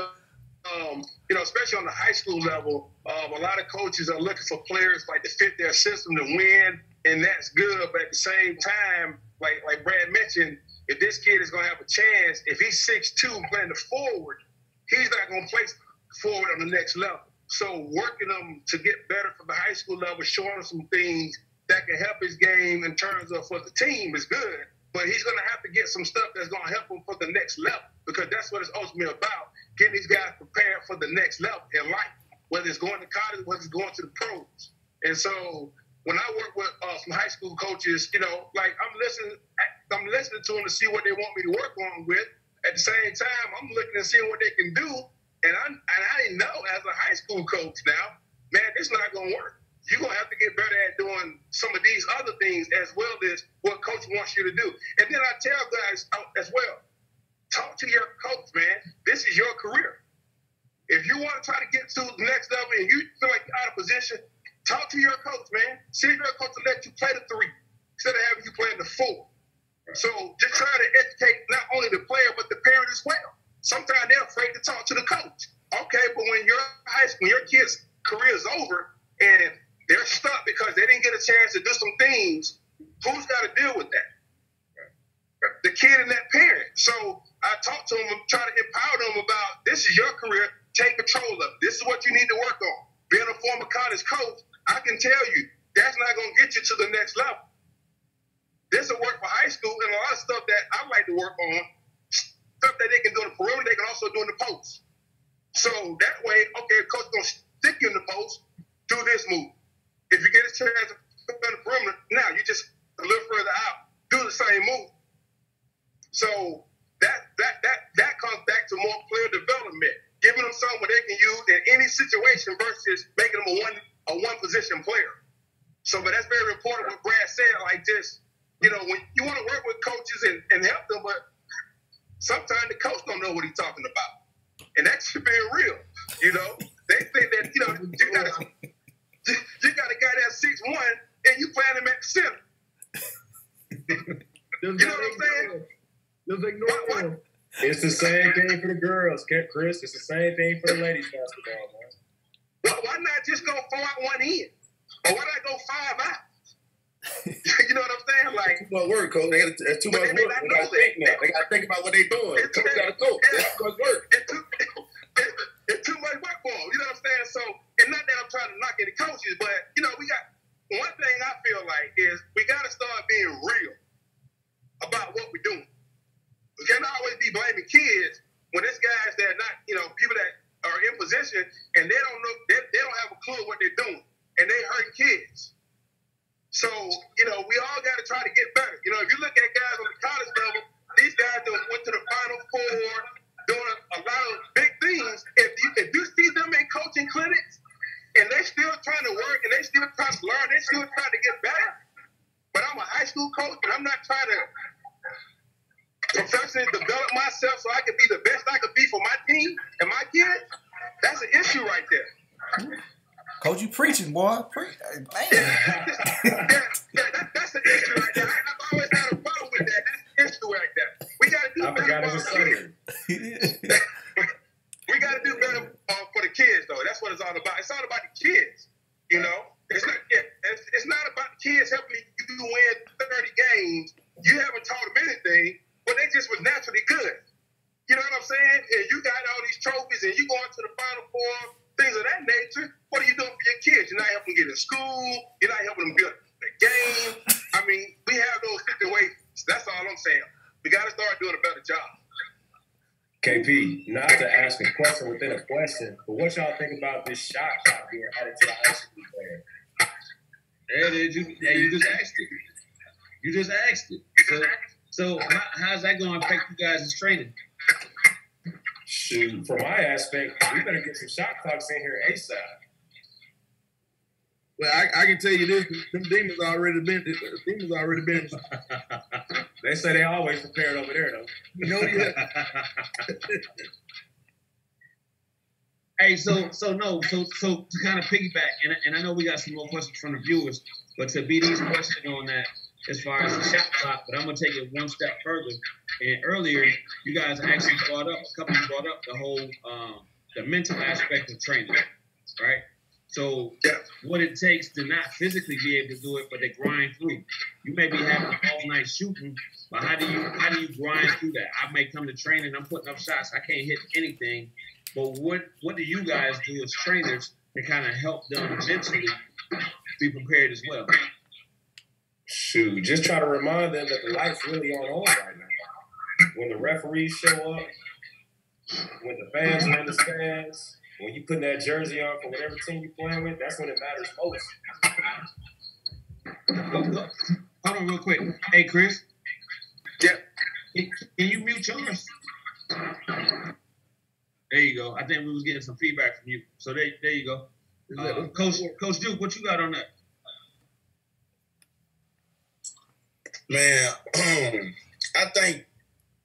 Especially on the high school level, a lot of coaches are looking for players like to fit their system to win, and that's good. But at the same time, like Brad mentioned, if this kid is gonna have a chance, if he's 6'2" playing the forward, he's not gonna play forward on the next level. So working them to get better from the high school level, showing them some things that can help his game in terms of for the team is good. But he's going to have to get some stuff that's going to help him for the next level, because that's what it's ultimately about, getting these guys prepared for the next level in life, whether it's going to college, whether it's going to the pros. And so when I work with some high school coaches, I'm listening to them to see what they want me to work on with. At the same time, I'm looking and seeing what they can do. And I know as a high school coach now, man, it's not going to work. You're going to have to get better at doing some of these other things as well as what coach wants you to do. And then I tell guys as well, talk to your coach, man. This is your career. If you want to try to get to the next level and you feel like you're out of position, talk to your coach, man. See if your coach will let you play the 3 instead of having you playing the 4. So just try to educate not only the player, but the parent as well. Sometimes they're afraid to talk to the coach. Okay, but when your kid's career is over and they're stuck because they didn't get a chance to do some things, who's got to deal with that? The kid and that parent. So I talk to them and try to empower them about, this is your career, take control of it. This is what you need to work on. Being a former college coach, I can tell you, that's not going to get you to the next level. This will work for high school and a lot of stuff that I like to work on, stuff that they can do in the perimeter, they can also do in the post. So that way, okay, coach going to stick you in the post, do this move. If you get a chance to put on the perimeter, now you just a little further out, do the same move. So that comes back to more player development, giving them something where they can use in any situation versus making them a one position player. So, but that's very important what Brad said, like just, you know, when you want to work with coaches and help them, but sometimes the coach don't know what he's talking about. And that should be real, you know. They think that, you know, you got a guy that's 6'1", and you playing him at the center. You know what I'm saying? Just ignore him. It's the same thing for the girls, Chris. It's the same thing for the ladies basketball, man. Well, why not just go 4 out, 1 in? Or why not go 5 out? You know what I'm saying? Like, too much work, coach. That's too much work. They got to think now. They got to think about what they're doing. Coach got to coach. That's too much work. It's too much work for them. You know what I'm saying? So, and not that I'm trying to knock any coaches, but, you know, we got one thing I feel like is we got to start being real about what we're doing. We can't always be blaming kids when it's guys that are not, you know, people that are in position and they don't know, they don't have a clue what they're doing, and they hurting kids. So, you know, we all got to try to get better. You know, if you look at guys on the college level, these guys that went to the Final Four, doing a lot of big things. If you see them in coaching clinics and they're still trying to work and they still trying to learn, they still trying to get better. But I'm a high school coach and I'm not trying to professionally develop myself so I can be the best I could be for my team and my kids. That's an issue right there. Coach, you preaching, boy. Man. That's an issue right there. I've always had a problem with that. That's an issue right there. We got to do better for the kids. We got to do better for the kids, though. That's what it's all about. It's all about the kids, you know. It's not about the kids helping you win 30 games. You haven't taught them anything, but they just was naturally good. You know what I'm saying? And you got all these trophies, and you going to the Final Four, things of that nature. What are you doing for your kids? You're not helping them get in school. You're not helping them build the game. I mean, we have those situations. That's all I'm saying. We got to start doing a better job. KP, not to ask a question within a question, but what y'all think about this shot clock being added to the high school player? You just asked it. You just asked it. So how's that going to affect you guys' training? Shoot, from my aspect, we better get some shot clocks in here ASAP. Well, I can tell you this: them demons already been. They say they always prepared over there, though. You know, yeah. Hey, so to kind of piggyback, and I know we got some more questions from the viewers, but to be these questions on that as far as the shot clock, but I'm gonna take it one step further. And earlier, you guys actually brought up the whole the mental aspect of training, right? So what it takes to not physically be able to do it, but they grind through. You may be having all night shooting, but how do you grind through that? I may come to training, I'm putting up shots, I can't hit anything. But what do you guys do as trainers to kind of help them mentally be prepared as well? Shoot, just try to remind them that the light's really on right now. When the referees show up, when the fans are in the stands, when you put that jersey on for whatever team you're playing with, that's when it matters most. Hold on real quick. Hey, Chris. Yeah. Can you mute yours? There you go. I think we was getting some feedback from you. So there you go. Coach Juke, what you got on that? Man, I think,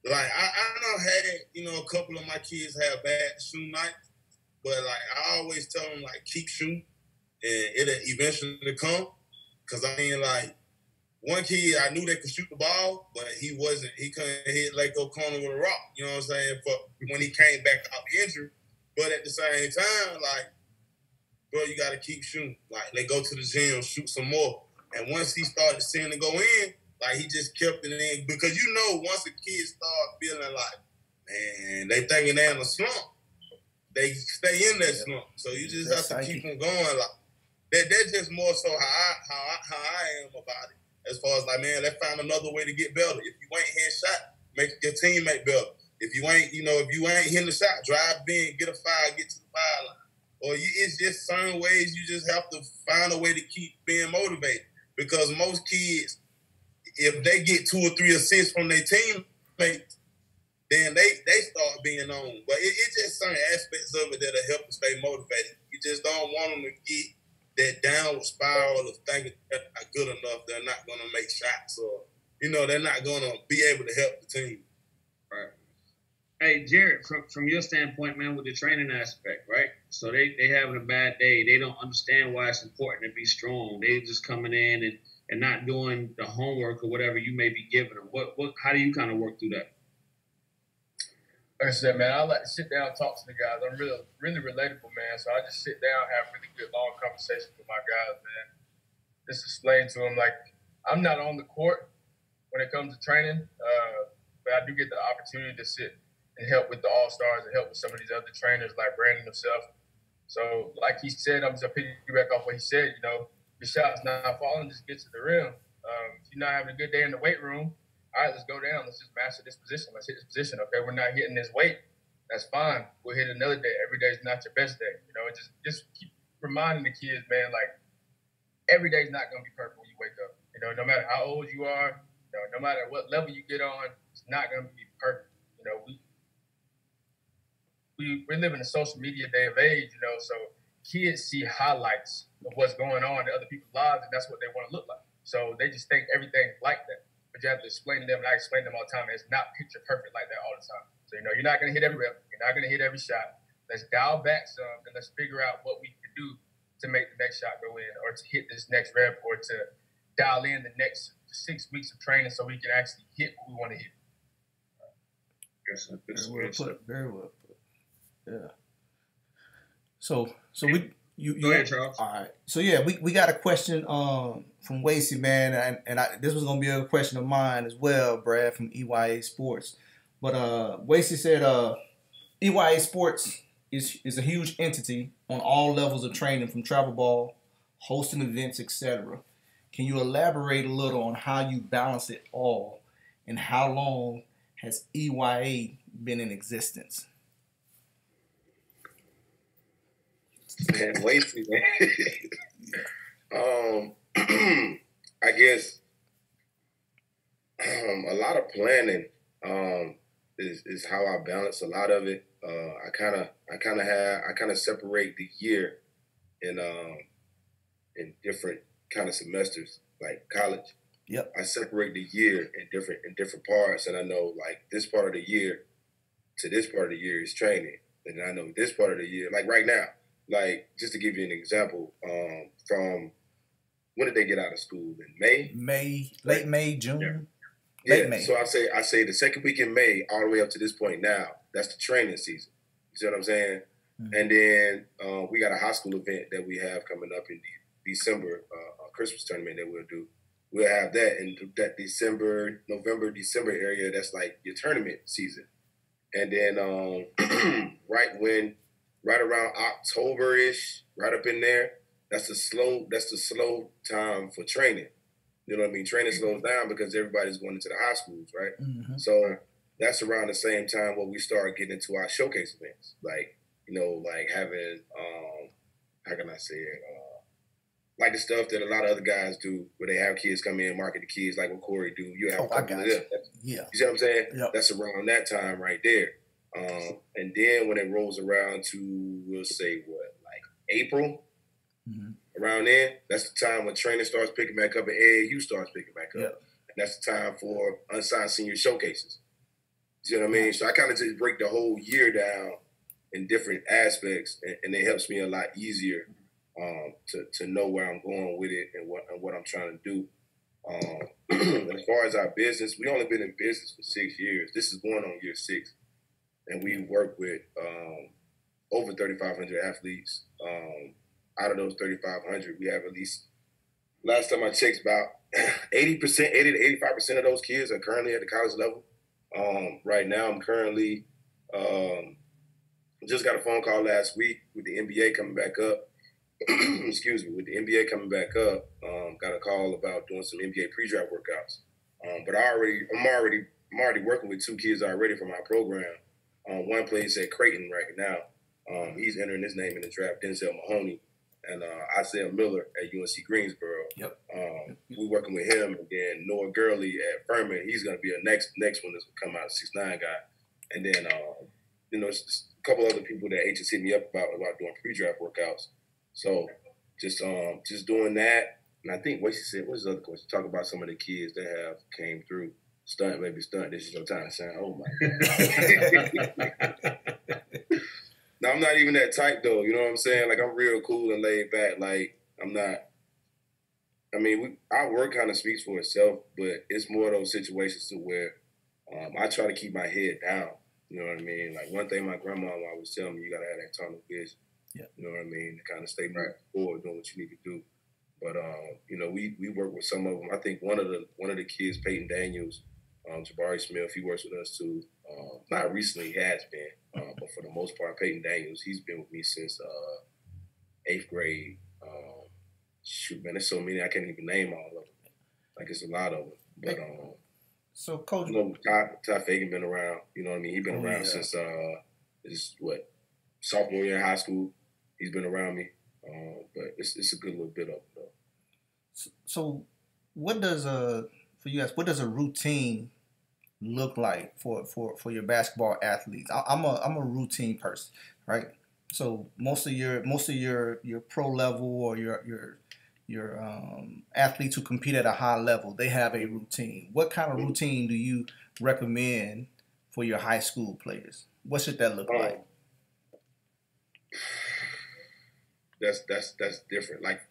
like, I done had, a couple of my kids have bad shooting nights, but, like, I always tell them, like, keep shooting, and it'll eventually come, because, I mean, like, one kid, I knew they could shoot the ball, but he couldn't hit Lake O'Connor with a rock, you know what I'm saying, for when he came back out the injury, but at the same time, like, bro, you got to keep shooting. Like, they go to the gym, shoot some more, and once he started seeing it go in, like, he just kept it in. Because once a kid start feeling like, man, they thinking they're in a slump, they stay in that slump. So you just have to keep them going. Like, that's just more so how I am about it. As far as, like, man, let's find another way to get better. If you ain't hitting shot, make your teammate better. If you ain't, hitting the shot, drive in, get a foul, get to the foul line. Or it's just certain ways you just have to find a way to keep being motivated. Because most kids, if they get 2 or 3 assists from their teammates, then they start being on. But it's just certain aspects of it that'll help them stay motivated. You just don't want them to get that downward spiral of thinking they're not good enough, they're not going to make shots, or, they're not going to be able to help the team. Right. Hey, Jared, from your standpoint, man, with the training aspect, right? So they having a bad day. They don't understand why it's important to be strong. They just coming in and not doing the homework or whatever you may be giving them. How do you kind of work through that? Like I said, man, I like to sit down and talk to the guys. I'm really, really relatable, man. So I just sit down, have really good, long conversations with my guys, man. Just explain to them, like, I'm not on the court when it comes to training, but I do get the opportunity to sit and help with the All-Stars and help with some of these other trainers like Brandon himself. So, like he said, I'm just piggyback off what he said, your shot's not falling, just get to the rim. If you're not having a good day in the weight room, all right, let's go down. Let's just master this position. Let's hit this position. Okay, we're not hitting this weight. That's fine. We'll hit another day. Every day is not your best day. Just keep reminding the kids, man, like every day is not going to be perfect when you wake up. No matter how old you are, no matter what level you get on, it's not going to be perfect. We live in a social media day of age, so kids see highlights of what's going on in other people's lives, and that's what they want to look like. So they just think everything's like that. But you have to explain to them, and I explain to them all the time, it's not picture perfect like that all the time. So, you're not going to hit every rep. You're not going to hit every shot. Let's dial back some, and let's figure out what we can do to make the next shot go in, or to hit this next rep, or to dial in the next 6 weeks of training so we can actually hit what we want to hit. Very well put. Very well put. Yeah. So you go ahead, Charles. All right. So yeah, we got a question from Wasey, man, and this was gonna be a question of mine as well, Brad, from EYA Sports. But Wasey said EYA Sports is a huge entity on all levels of training, from travel ball, hosting events, etc. Can you elaborate a little on how you balance it all, and how long has EYA been in existence? Man, Wasey, man. I guess a lot of planning is how I balance a lot of it. I kind of separate the year in different kind of semesters, like college. Yep. I separate the year in different parts, and I know like this part of the year to this part of the year is training, and I know this part of the year, like right now. Like, just to give you an example, from when did they get out of school? In May? Late May, June. Yeah. Late May. So I say the second week in May all the way up to this point now, that's the training season. You see what I'm saying? Mm-hmm. And then we got a high school event that we have coming up in December, a Christmas tournament that we'll do. We'll have that in that November, December area. That's like your tournament season. And then right around October-ish, right up in there, that's the slow time for training. You know what I mean? Training slows down because everybody's going into the high schools, right? Mm-hmm. So that's around the same time where we start getting into our showcase events. Like, like having, how can I say it? Like the stuff that a lot of other guys do, where they have kids come in, market the kids, like what Corey do. You have a couple of them. Yeah. You see what I'm saying? Yep. That's around that time right there. And then when it rolls around to, we'll say like April, mm-hmm. around then, that's the time when training starts picking back up and AAU starts picking back up. Yep. And that's the time for unsigned senior showcases. You know what I mean? So I kind of just break the whole year down in different aspects, and it helps me a lot easier to know where I'm going with it and what I'm trying to do. As far as our business, we only been in business for 6 years. This is going on year 6. And we work with over 3,500 athletes. Out of those 3,500, we have at least, last time I checked, about 80 to 85% of those kids are currently at the college level. Right now, I'm currently, just got a phone call last week with the NBA coming back up. Excuse me, with the NBA coming back up, got a call about doing some NBA pre-draft workouts. But I'm already working with 2 kids already from our program. One plays at Creighton right now. He's entering his name in the draft, Denzel Mahoney, and Isaiah Miller at UNC Greensboro. Yep. We're working with him, and then Noah Gurley at Furman. He's going to be a next one that's going to come out, 6'9" guy. And then, a couple other people that H has hit me up about doing pre-draft workouts. So just doing that. And I think what she said, what's the other question? Talk about some of the kids that have came through. Stunt, maybe stunt. This is your time to sound. Oh my God. No, I'm not even that type though. You know what I'm saying? Like, I'm real cool and laid back. Like, I'm not. I mean, our work kind of speaks for itself, but it's more of those situations to where I try to keep my head down. You know what I mean? Like, one thing my grandma always tell me, you gotta have that tunnel vision. Yeah. You know what I mean? To kind of stay moving forward, doing what you need to do. But you know, we work with some of them. I think one of the kids, Peyton Daniels, Jabari Smith, he works with us too. Not recently, he has been, but for the most part, Peyton Daniels, he's been with me since 8th grade. Shoot, man, there's so many I can't even name all of them. Like, it's a lot of them. But so, Coach, you know, Ty Fagan been around. You know what I mean? He's been around since sophomore year in high school. He's been around me. But it's a good little bit of it though. So, what does a routine look like for your basketball athletes? I'm a routine person, right? So most of your pro level or your athletes who compete at a high level, they have a routine. What kind of routine do you recommend for your high school players? What should that look like? That's different. Like,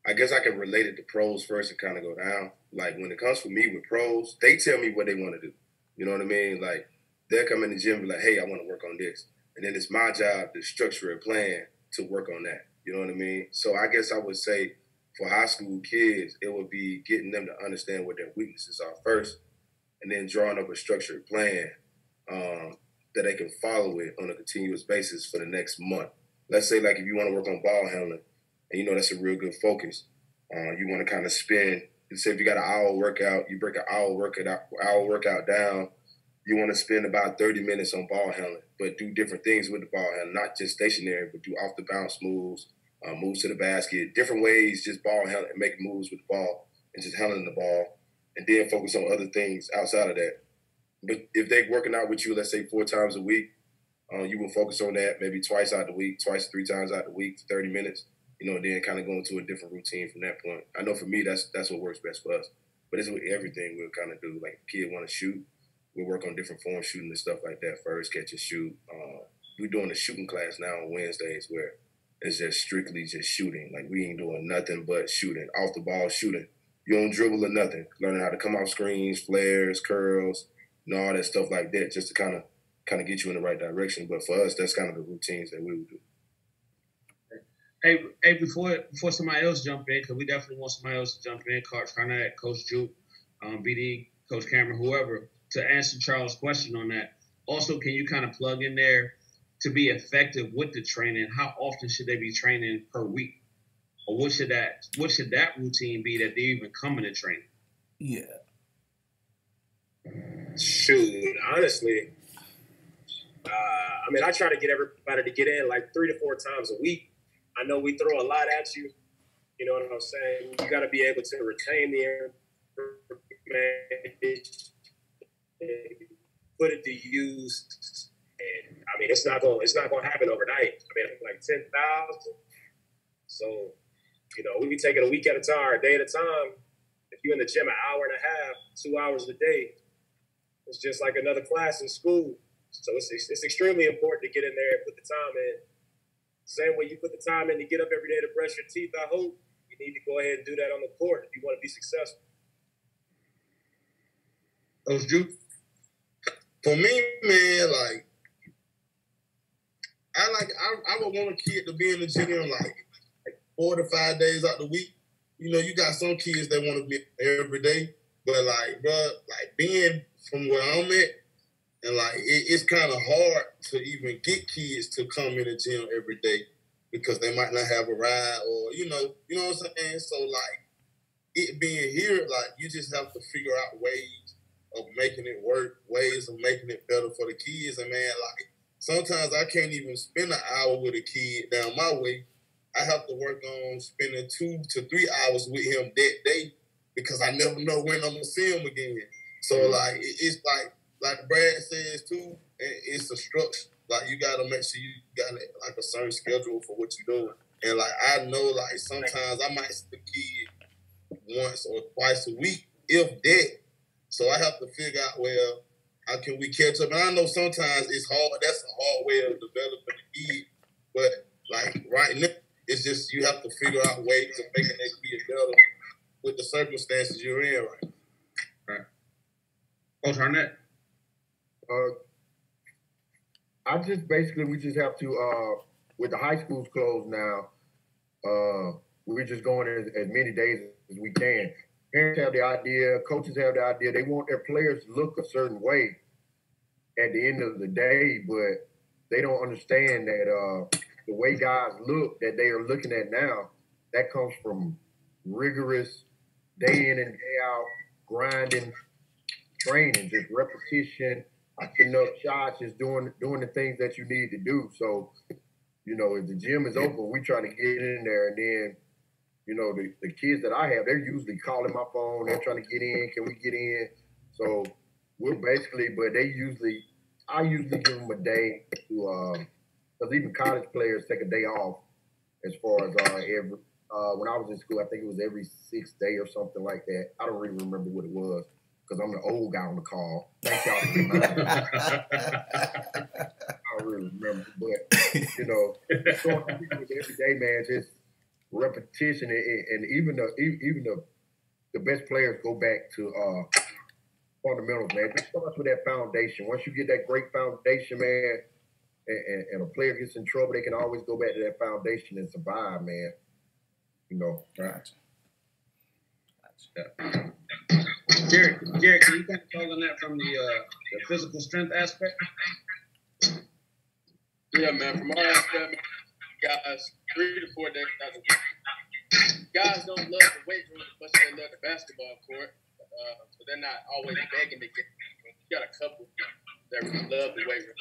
I guess I can relate it to pros first and kind of go down. Like, when it comes for me with pros, they tell me what they want to do. You know what I mean? Like, they'll come in the gym and be like, hey, I want to work on this. And then it's my job to structure a plan to work on that. You know what I mean? So I guess I would say for high school kids, it would be getting them to understand what their weaknesses are first, and then drawing up a structured plan that they can follow it on a continuous basis for the next month. Let's say, like, if you want to work on ball handling, and you know that's a real good focus, you want to kind of spend, say if you got an hour workout, you break an hour workout down, you want to spend about 30 minutes on ball handling, but do different things with the ball handling, not just stationary, but do off the bounce moves, moves to the basket, different ways, just ball handling, making moves with the ball and just handling the ball, and then focus on other things outside of that. But if they're working out with you, let's say 4 times a week, you will focus on that maybe twice out the week, 3 times out the week, 30 minutes, you know, and then kind of go into a different routine from that point. I know for me, that's what works best for us. But it's with everything we'll kind of do. Like, if a kid want to shoot, we'll work on different form shooting and stuff like that first, catch and shoot. We're doing a shooting class now on Wednesdays where it's just strictly just shooting. Like, we ain't doing nothing but shooting, off the ball shooting. You don't dribble or nothing. Learning how to come off screens, flares, curls, you know, all that stuff like that, just to kind of get you in the right direction. But for us, that's kind of the routines that we would do. Hey, before somebody else jump in, because we definitely want somebody else to jump in, Coach Hardnett, Coach Juke, BD, Coach Cameron, whoever, to answer Charles' question on that. Also, can you kind of plug in there to be effective with the training? How often should they be training per week? Or what should that routine be that they even come into training? Yeah. Shoot, honestly, I mean, I try to get everybody to get in like 3 to 4 times a week. I know we throw a lot at you. You know what I'm saying? You got to be able to retain the information, put it to use. And I mean, it's not going to happen overnight. I mean, like 10,000. So, you know, we be taking a week at a time, or a day at a time. If you're in the gym an hour and a half, 2 hours a day, it's just like another class in school. So it's extremely important to get in there and put the time in. Same way you put the time in to get up every day to brush your teeth, I hope you need to go ahead and do that on the court if you want to be successful. Coach Juke? For me, man, like I would want a kid to be in the gym like 4 to 5 days out the week. You know, you got some kids that want to be every day, but like, bro, like being from where I'm at, and like it's kind of hard to even get kids to come in the gym every day because they might not have a ride, or you know what I'm saying. So like it being here, like you just have to figure out ways of making it work, ways of making it better for the kids. And man, like sometimes I can't even spend an hour with a kid down my way. I have to work on spending 2 to 3 hours with him that day because I never know when I'm gonna see him again. So like it's like Brad says too, it's a structure. Like you gotta make sure you got like a certain schedule for what you're doing. And like I know, like sometimes I might see the kid once or twice a week, if that. So I have to figure out, well, how can we catch up? And I know sometimes it's hard. That's a hard way of developing the kid. But like right now, it's just you have to figure out ways of making that kid better with the circumstances you're in right now. Right. Coach Hardnett? I just basically we just have to with the high schools closed now, we're just going as many days as we can. Parents have the idea, coaches have the idea. They want their players to look a certain way at the end of the day, but they don't understand that the way guys look that they are looking at now, that comes from rigorous day in and day out grinding, training, just repetition, putting up shots, just doing the things that you need to do. So, you know, if the gym is open, we try to get in there, and then, you know, the kids that I have, they're usually calling my phone. They're trying to get in. Can we get in? So we're basically, but I usually give them a day to, because even college players take a day off as far as when I was in school, I think it was every 6th day or something like that. I don't really remember what it was because I'm the old guy on the call. Thank y'all for reminding me. I don't really remember, but, you know, every day, man, just repetition, and even the best players go back to fundamentals, man. It starts with that foundation. Once you get that great foundation, man, and a player gets in trouble, they can always go back to that foundation and survive, man. You know. Right. Jared, can you kind of talk on that from the physical strength aspect? Yeah, man. From our aspect, guys, 3 to 4 days out of the week. Guys don't love the weight room as much as they love the basketball court, so they're not always begging to get. You got a couple that really love the weight room,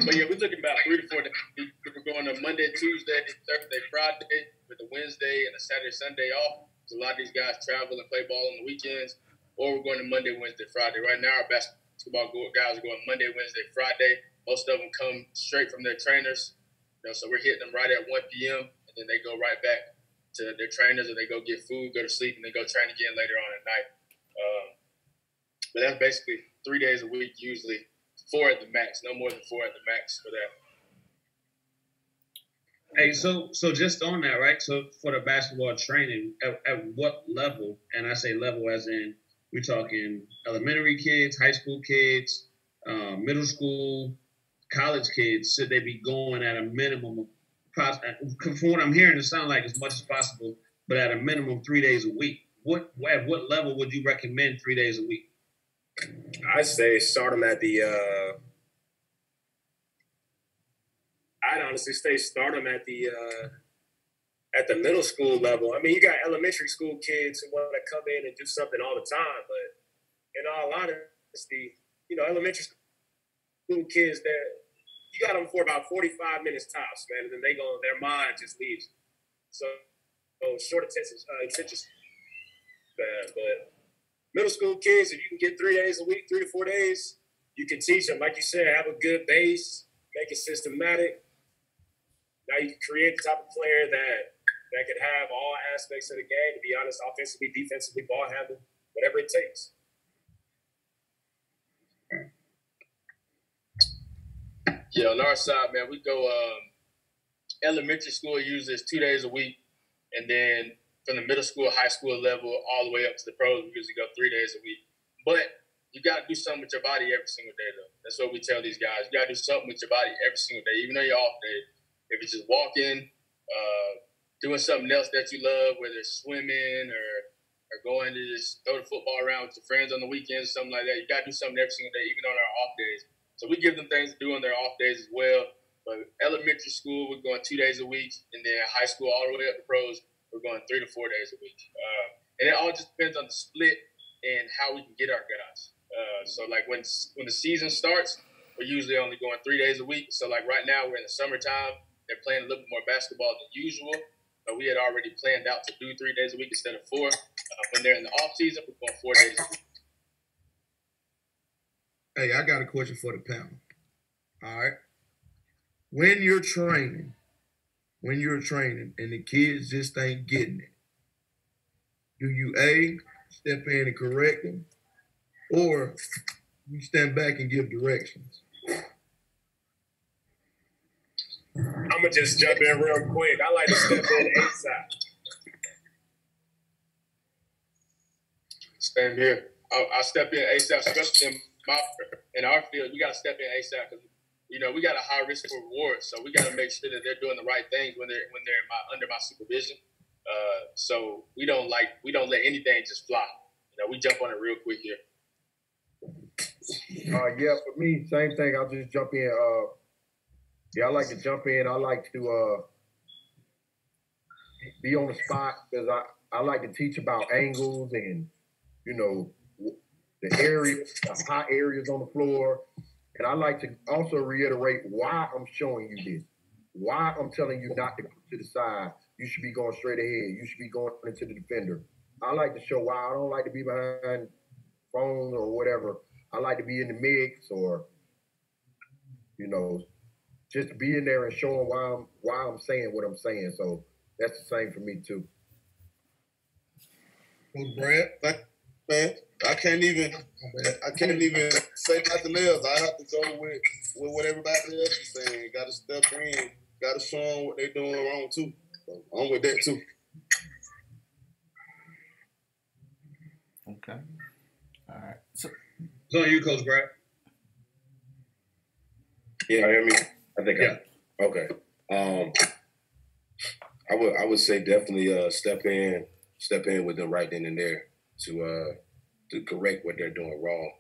but yeah, we're looking about 3 to 4 days. We're going to Monday, Tuesday, Thursday, Friday, with a Wednesday and a Saturday, Sunday off. So a lot of these guys travel and play ball on the weekends, or we're going to Monday, Wednesday, Friday. Right now, our basketball guys are going Monday, Wednesday, Friday. Most of them come straight from their trainers. You know, so we're hitting them right at 1 p.m., and then they go right back to their trainers, and they go get food, go to sleep, and then go train again later on at night. But that's basically 3 days a week, usually 4 at the max, no more than 4 at the max for that. Hey, so just on that, right? So for the basketball training, at what level, and I say level as in we're talking elementary kids, high school kids, middle school, college kids, should they be going at a minimum of, from what I'm hearing, it sounds like as much as possible, but at a minimum 3 days a week. At what level would you recommend 3 days a week? I'd say start them at the I'd honestly say start them at the middle school level. I mean, you got elementary school kids who want to come in and do something all the time, but in all honesty, you know, elementary school kids, you got them for about 45 minutes tops, man, and then their mind just leaves. So short attention, but middle school kids, if you can get 3 days a week, 3 to 4 days, you can teach them. Like you said, have a good base, make it systematic. Now you can create the type of player that could have all aspects of the game, to be honest, offensively, defensively, ball handling, whatever it takes. Yeah, on our side, man, we go elementary school usually is 2 days a week, and then from the middle school, high school level, all the way up to the pros, we usually go 3 days a week. But you got to do something with your body every single day, though. That's what we tell these guys. You got to do something with your body every single day, even on your off day. If it's just walking, doing something else that you love, whether it's swimming or going to just throw the football around with your friends on the weekends, something like that, you got to do something every single day, even on our off days. So we give them things to do on their off days as well. But elementary school, we're going 2 days a week, and then high school all the way up to pros, we're going 3 to 4 days a week. And it all just depends on the split and how we can get our guys. So, like, when the season starts, we're usually only going 3 days a week. So, like, right now we're in the summertime. They're playing a little bit more basketball than usual. But we had already planned out to do 3 days a week instead of 4. When they're in the off season, we're going 4 days a week. Hey, I got a question for the panel. All right. When you're training, when you're training and the kids just ain't getting it? Do you A, step in and correct them, or you stand back and give directions? I'm gonna just jump in real quick. I like to step in ASAP. Same here. I step in ASAP, especially in our field. You got to step in ASAP because we got a high risk for reward. So we got to make sure that they're doing the right things when they're under my supervision. So we don't let anything just fly. We jump on it real quick here. Yeah, for me, same thing. I'll just jump in. I like to jump in. I like to be on the spot because I like to teach about angles and, the areas, the hot areas on the floor. And I like to also reiterate why I'm showing you this, why I'm telling you not to go to the side. You should be going straight ahead. You should be going into the defender. I like to show why I don't like to be behind phones or whatever. I like to be in the mix or, just being there and showing why I'm saying what I'm saying. So that's the same for me too. Coach Brad? Man, I can't even say nothing else. I have to go with what everybody else is saying. Got to step in. Got to show them what they're doing wrong too. So I'm with that too. Okay. All right. So it's on you, Coach Brad. Yeah, hear me? I think Yeah. Okay. I would say definitely step in with them right then and there to correct what they're doing wrong.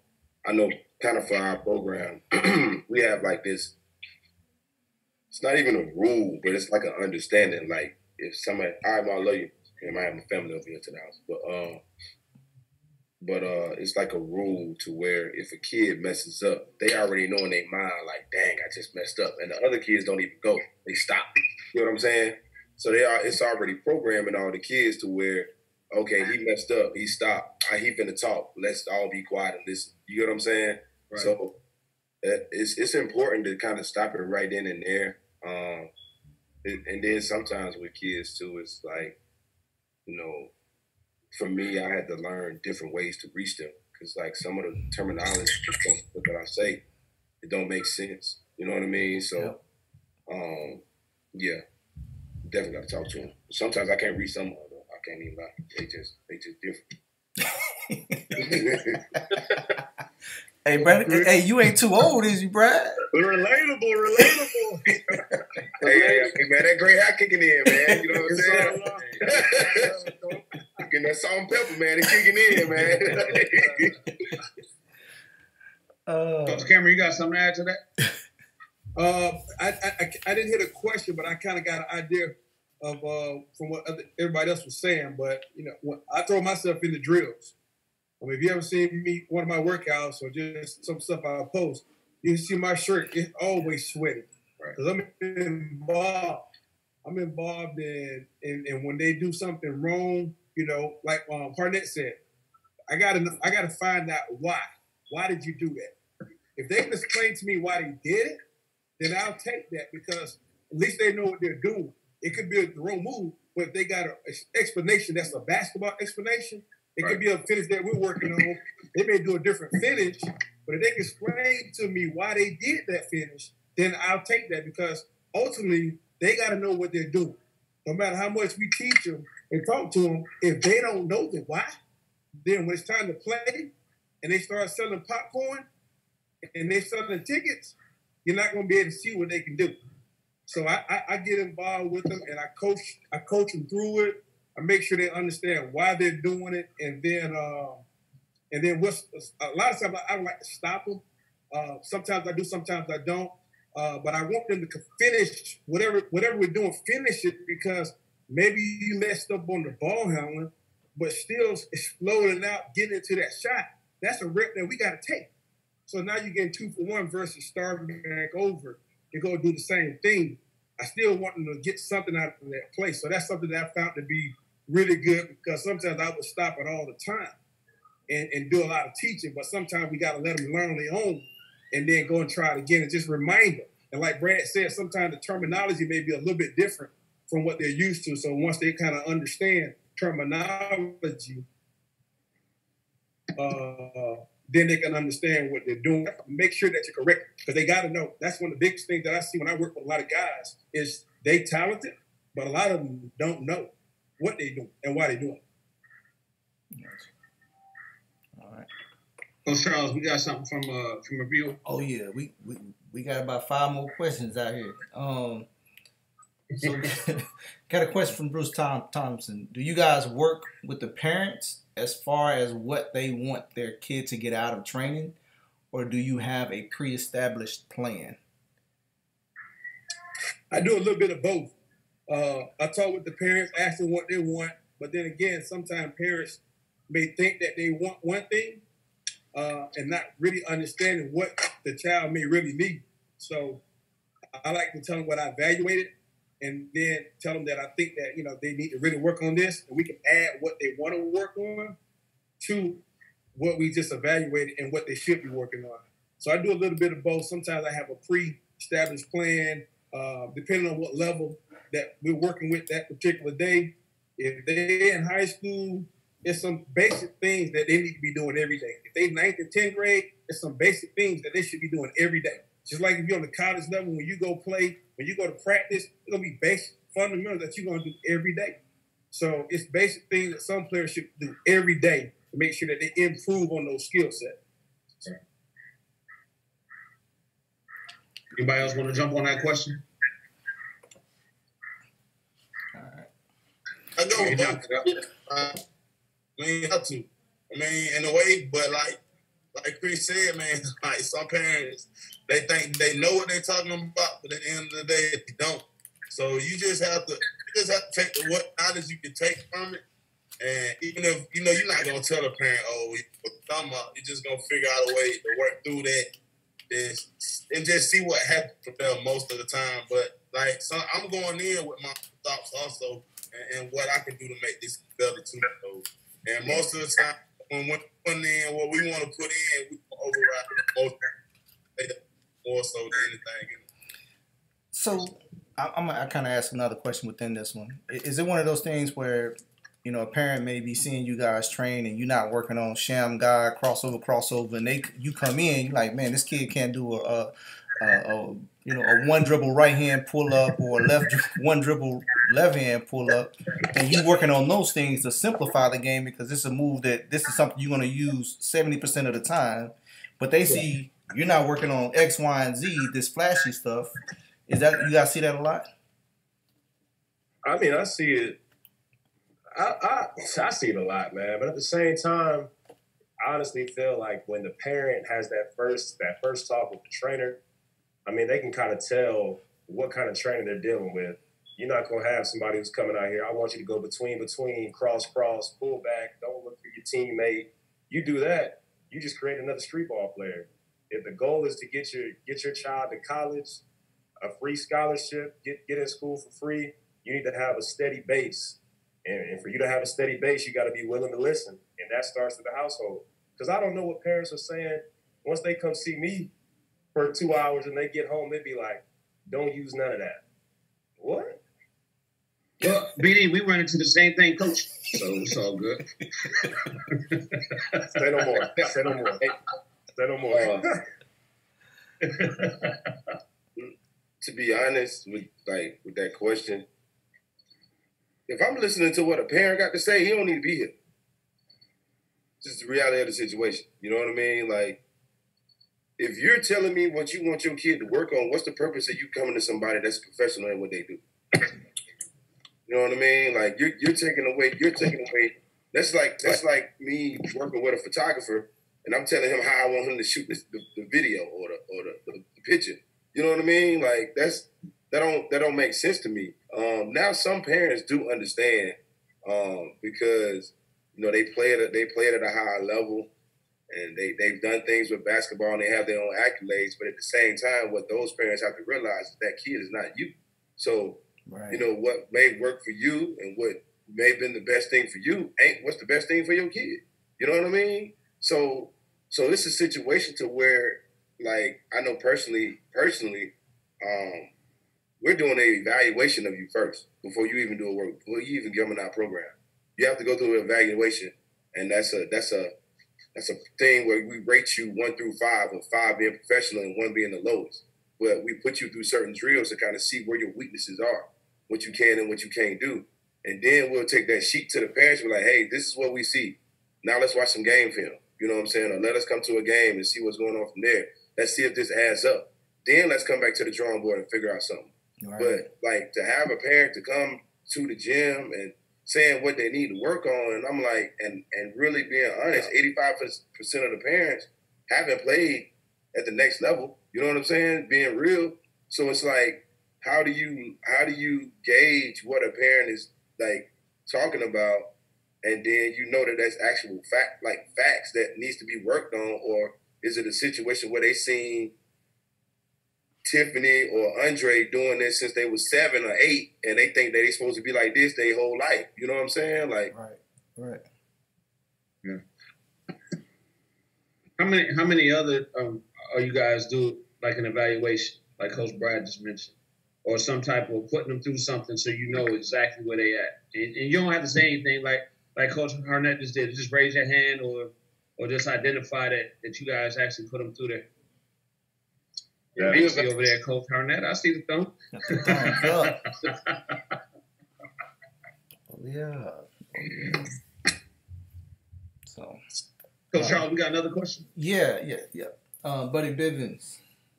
I know kind of for our program, we have like this, it's not even a rule, but it's like an understanding. Like if somebody, I love you, and I have my family over here to the house, but it's like a rule to where if a kid messes up, they already know in their mind, like, dang, I just messed up. And the other kids don't even go. They stop. You know what I'm saying? So it's already programming all the kids to where, okay, he messed up. He stopped. He finna talk. Let's all be quiet and listen. You know what I'm saying? Right. So it's important to kind of stop it right then and there. And then sometimes with kids too, it's like, for me, I had to learn different ways to reach them because like some of the terminology that I say, it don't make sense. You know what I mean? So, yeah, definitely got to talk to them. Sometimes I can't reach some of them. I can't even lie. They just different. Hey, Brad. Hey, you ain't too old, is you, Brad? Relatable. Hey, man, that great hair kicking in, man. You know what I'm saying? Getting that salt and pepper, man. It's kicking in, man. Coach Cameron, you got something to add to that? I didn't hear the question, but I kind of got an idea of from what everybody else was saying. But when I throw myself in the drills. I mean, if you ever seen me one of my workouts or just some stuff I post, you see my shirt. It's always sweaty because I'm involved. I'm involved in when they do something wrong. Like Hardnett said, I gotta find out why. Why did you do that? If they can explain to me why they did it, then I'll take that because at least they know what they're doing. It could be the wrong move, but if they got an explanation that's a basketball explanation, it could be a finish that we're working on. They may do a different finish, but if they can explain to me why they did that finish, then I'll take that because ultimately they got to know what they're doing. No matter how much we teach them and talk to them, if they don't know the why, then when it's time to play and they start selling popcorn and they're selling tickets, you're not going to be able to see what they can do. So I get involved with them and I coach them through it. I make sure they understand why they're doing it, and then what's a lot of times I don't like to stop them. Sometimes I do, sometimes I don't. But I want them to finish whatever we're doing. Finish it because maybe you messed up on the ball handling, but still exploding out, getting into that shot. That's a rep that we got to take. So now you're getting 2 for 1 versus starting back over and go do the same thing. I still want them to get something out of that play. So that's something that I found to be really good because sometimes I would stop it all the time and do a lot of teaching, but sometimes we got to let them learn on their own and then go and try it again and just remind them. And like Brad said, sometimes the terminology may be a little bit different from what they're used to. So once they kind of understand terminology, then they can understand what they're doing. Make sure that you're correct, because they got to know. That's one of the biggest things that I see when I work with a lot of guys is they talented, but a lot of them don't know what they do and why they do it. All right. Coach Charles, we got something from a viewer. Oh yeah, we got about 5 more questions out here. So got a question from Bruce Thompson. Do you guys work with the parents as far as what they want their kid to get out of training, or do you have a pre-established plan? I do a little bit of both. I talk with the parents, ask them what they want, but then again, sometimes parents may think that they want one thing and not really understanding what the child may really need. So I like to tell them what I evaluated, and then tell them that I think that, you know, they need to really work on this, and we can add what they want to work on to what we just evaluated and what they should be working on. So I do a little bit of both. Sometimes I have a pre-established plan, depending on what level that we're working with that particular day. If they're in high school, there's some basic things that they need to be doing every day. If they're 9th and 10th grade, there's some basic things that they should be doing every day. Just like if you're on the college level, when you go play, when you go to practice, it's going to be basic fundamentals that you're going to do every day. So it's basic things that some players should do every day to make sure that they improve on those skill sets. Anybody else want to jump on that question? All right. I go with both. I mean, have to. I mean, in a way, but like Chris said, man, like some parents, they think they know what they're talking about, but at the end of the day, they don't. So you just have to take what knowledge you can take from it. And even if, you know, you're not going to tell a parent, oh, what you're talking about, you're just going to figure out a way to work through that and just see what happens for them most of the time. But, like, so I'm going in with my thoughts also and what I can do to make this better too. So, and most of the time, when we're putting in what we want to put in, we override more so than anything. So I kind of ask another question within this one. Is it one of those things where, you know, a parent may be seeing you guys train and you're not working on sham guard, crossover, and you come in, you're like, man, this kid can't do a one dribble right hand pull up or one dribble left hand pull up, and you working on those things to simplify the game because this is a move that this is something you're going to use 70% of the time, but they see you're not working on X, Y, and Z, this flashy stuff. Is that, you guys see that a lot? I mean, I see it. I see it a lot, man. But at the same time, I honestly feel like when the parent has that first talk with the trainer, I mean, they can kind of tell what kind of trainer they're dealing with. You're not going to have somebody who's coming out here, I want you to go between, cross, pull back, don't look for your teammate. You do that, you just create another street ball player. If the goal is to get your child to college, a free scholarship, get in school for free, you need to have a steady base. And for you to have a steady base, you got to be willing to listen. And that starts at the household. Because I don't know what parents are saying. Once they come see me for 2 hours and they get home, they be like, don't use none of that. What? Well, BD, we run into the same thing, Coach. So it's all good. Say no more. Say no more. Hey, say no more. To be honest with that question, if I'm listening to what a parent got to say, he don't need to be here. Just the reality of the situation. You know what I mean? Like, if you're telling me what you want your kid to work on, what's the purpose of you coming to somebody that's professional at what they do? You know what I mean? Like, you're taking away. That's like me working with a photographer, and I'm telling him how I want him to shoot the video or the picture. You know what I mean? Like, that don't make sense to me. Now some parents do understand because, you know, they play at a higher level, and they've done things with basketball and they have their own accolades. But at the same time, what those parents have to realize is that kid is not you. So, right. You know, what may work for you and what may have been the best thing for you ain't what's the best thing for your kid. You know what I mean? So this is a situation to where, like, I know personally, we're doing an evaluation of you first before you even do a work, before you even get them in our program. You have to go through an evaluation, and that's a thing where we rate you 1 through 5, with 5 being professional and 1 being the lowest. But we put you through certain drills to kind of see where your weaknesses are, what you can and what you can't do. And then we'll take that sheet to the parents and be like, hey, this is what we see. Now let's watch some game film. You know what I'm saying? Or let us come to a game and see what's going on from there. Let's see if this adds up. Then let's come back to the drawing board and figure out something. Right. But, like, to have a parent to come to the gym and saying what they need to work on, and I'm like, and really being honest, 85% of the parents haven't played at the next level. You know what I'm saying? Being real. So it's like, how do you gauge what a parent is like talking about, and then you know that that's actual facts that needs to be worked on, or is it a situation where they seen Tiffany or Andre doing this since they was 7 or 8, and they think that they supposed to be like this their whole life? You know what I'm saying? Like, right. Yeah. How many other are you guys do like an evaluation, like Coach Brad just mentioned, or some type of putting them through something so you know exactly where they at, and you don't have to say anything like Coach Hardnett just did. Just raise your hand or just identify that you guys actually put them through there. Yeah, I see over there, Coach Hardnett. I see the thumb. Yeah. So, Coach Charles, we got another question. Yeah. Buddy Bivens.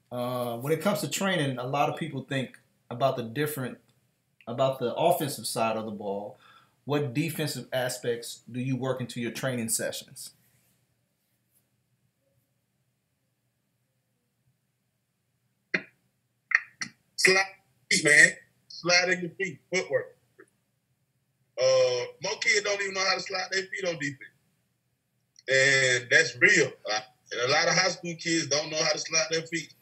When it comes to training, a lot of people think about the offensive side of the ball. What defensive aspects do you work into your training sessions? Slide, man. Slide in your feet. Footwork. Most kids don't even know how to slide their feet on defense. And that's real. And a lot of high school kids don't know how to slide their feet.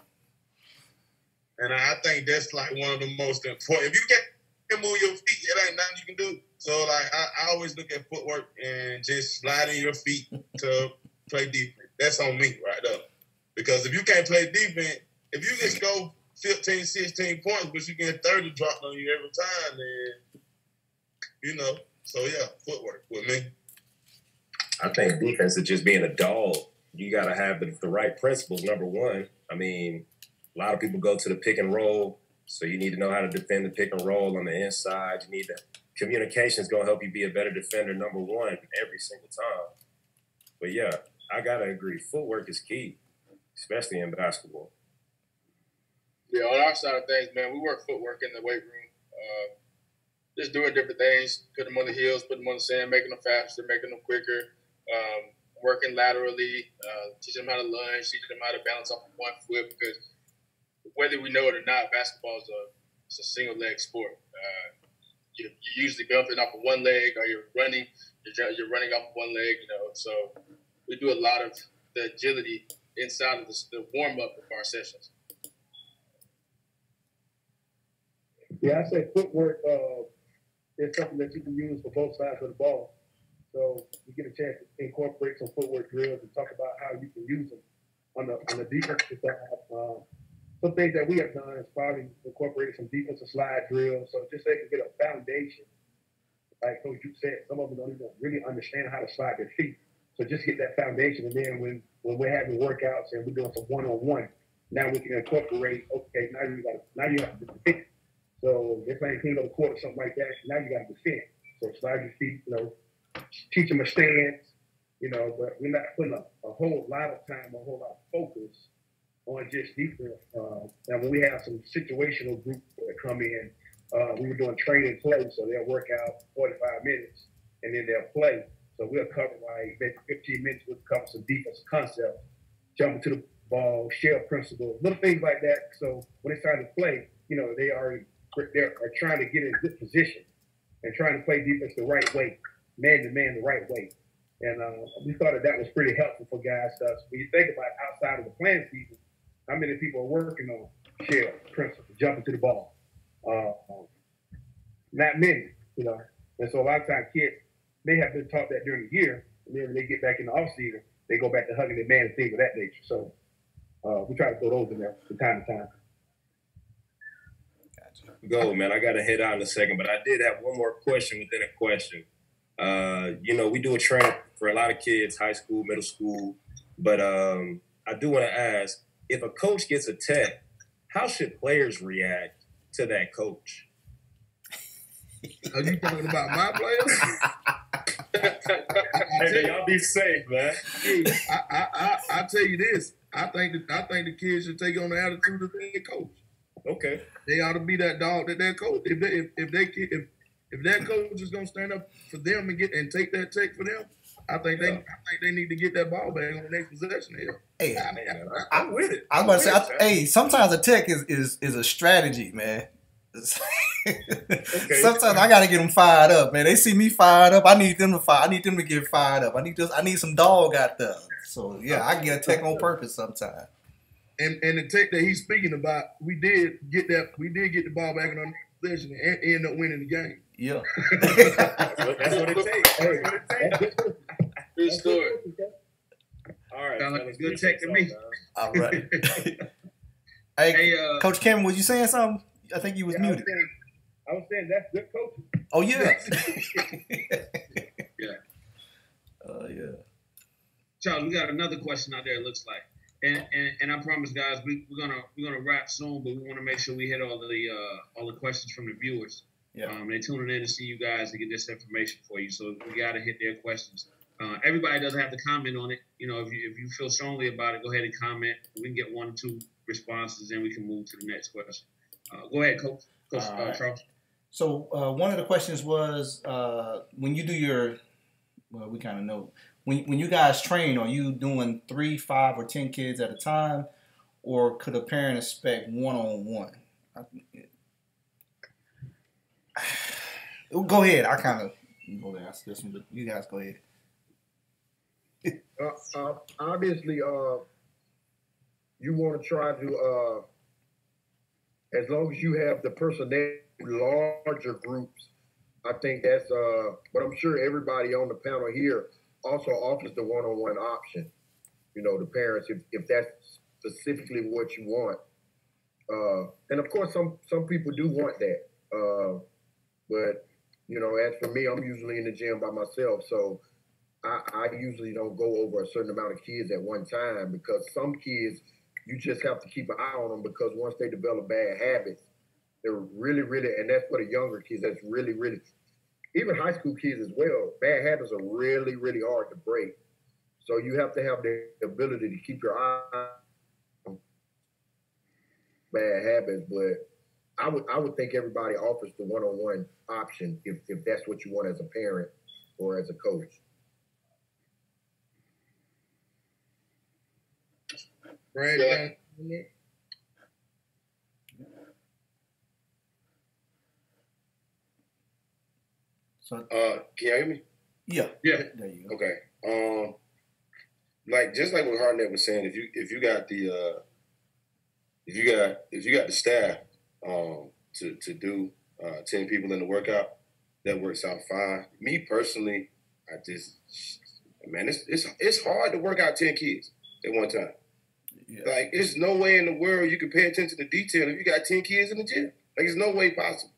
And I think that's like one of the most important. If you can't move your feet, it ain't nothing you can do. So like I always look at footwork and just sliding your feet to play defense. That's on me right there. Because if you can't play defense, if you just go 15, 16 points, but you get 30 dropped on you every time, then, you know. So, yeah, footwork with me. I think defense is just being a dog. You got to have the right principles, number one. I mean, a lot of people go to the pick and roll, so you need to know how to defend the pick and roll on the inside. You need communication is going to help you be a better defender, number one, every single time. But, yeah, I got to agree. Footwork is key, especially in basketball. Yeah, on our side of things, man, we work footwork in the weight room. Just doing different things, put them on the heels, put them on the sand, making them faster, making them quicker, working laterally, teaching them how to lunge, teaching them how to balance off of one foot, because whether we know it or not, basketball is a single-leg sport. You're usually bumping off of one leg, or you're running off of one leg, you know. So we do a lot of the agility inside of the warm-up of our sessions. Yeah, I say footwork is something that you can use for both sides of the ball. So you get a chance to incorporate some footwork drills and talk about how you can use them on the defensive side. Some things that we have done is probably incorporated some defensive slide drills, so just so they can get a foundation. Like Coach Juke said, some of them don't even really understand how to slide their feet. So just get that foundation, and then when we're having workouts and we're doing some one-on-one, now we can incorporate. Okay, now you have to defend. So if they clean up the court or something like that, now you got to defend. So slide your feet, you know, teach them a stance, you know, but we're not putting a whole lot of time, a whole lot of focus on just defense. And when we have some situational groups that come in, we were doing training play, so they'll work out 45 minutes and then they'll play. So we'll cover like maybe 15 minutes, we'll cover some defensive concepts, jumping to the ball, shell principles, little things like that. So when it's time to play, you know, they're trying to get in a good position and trying to play defense the right way, man to man the right way. And we thought that was pretty helpful for guys. When you think about outside of the playing season, how many people are working on shell principle, jumping to the ball? Not many, you know. And so a lot of times kids, they have been taught that during the year, and then when they get back in the off season, they go back to hugging their man and things of that nature. So we try to throw those in there from time to time. go, man. I got to head out in a second, but I did have one more question within a question. We do a training for a lot of kids, high school, middle school, but I do want to ask, if a coach gets a tech, how should players react to that coach? Are you talking about my players? Hey, y'all be safe, man. Hey, I tell you this. I think the kids should take on the attitude of their coach. Okay. They ought to be that dog that their coach. If that coach is gonna stand up for them and take that take for them, I think they need to get that ball back on the next possession here. Hey, I'm with it. I was about to say, sometimes a tech is a strategy, man. Okay. Sometimes I gotta get them fired up, man. They see me fired up. I need them to fire. I need them to get fired up. I need some dog out there. So yeah, I get a tech on purpose sometimes. And the tech that he's speaking about, we did get the ball back in our possession and end up winning the game. Yeah. That's what it takes. Good story. All right. Sound like a good tech to me. All right. Hey, Coach Cameron, was you saying something? I think you was muted. I was saying that's good coaching. Oh yeah. Yeah. Yeah. Charles, we got another question out there. It looks like, and I promise, guys, we're gonna wrap soon, but we want to make sure we hit all the questions from the viewers. Yeah. They're tuning in to see you guys to get this information for you, so we gotta hit their questions. Everybody doesn't have to comment on it. If you feel strongly about it, go ahead and comment. We can get 1 or 2 responses, and we can move to the next question. Go ahead, Coach Charles. So one of the questions was when you do your, well, we kind of know, when you guys train, are you doing 3, 5, or 10 kids at a time, or could a parent expect one-on-one? Go ahead. I kind of go to ask this one, but you guys go ahead. Obviously, you want to try to, as long as you have the personnel, larger groups, I think that's, but I'm sure everybody on the panel here also offers the one-on-one option, the parents, if that's specifically what you want. And of course, some people do want that. But, as for me, I'm usually in the gym by myself. So I usually don't go over a certain amount of kids at one time, because some kids, you just have to keep an eye on them, because once they develop bad habits, they're really, really, and that's for the younger kids, that's really, really, even high school kids as well, bad habits are really, really hard to break. So you have to have the ability to keep your eye on bad habits. But I would think everybody offers the one-on-one option if that's what you want as a parent or as a coach. Brad, Yeah. So Can you hear me? yeah. Yeah. There you go. Okay. Just like what Hardnett was saying, if you got the staff to do 10 people in the workout, that works out fine. Me personally, it's hard to work out 10 kids at one time. Yeah. Like, there's no way in the world you can pay attention to detail if you got 10 kids in the gym. Like, there's no way possible.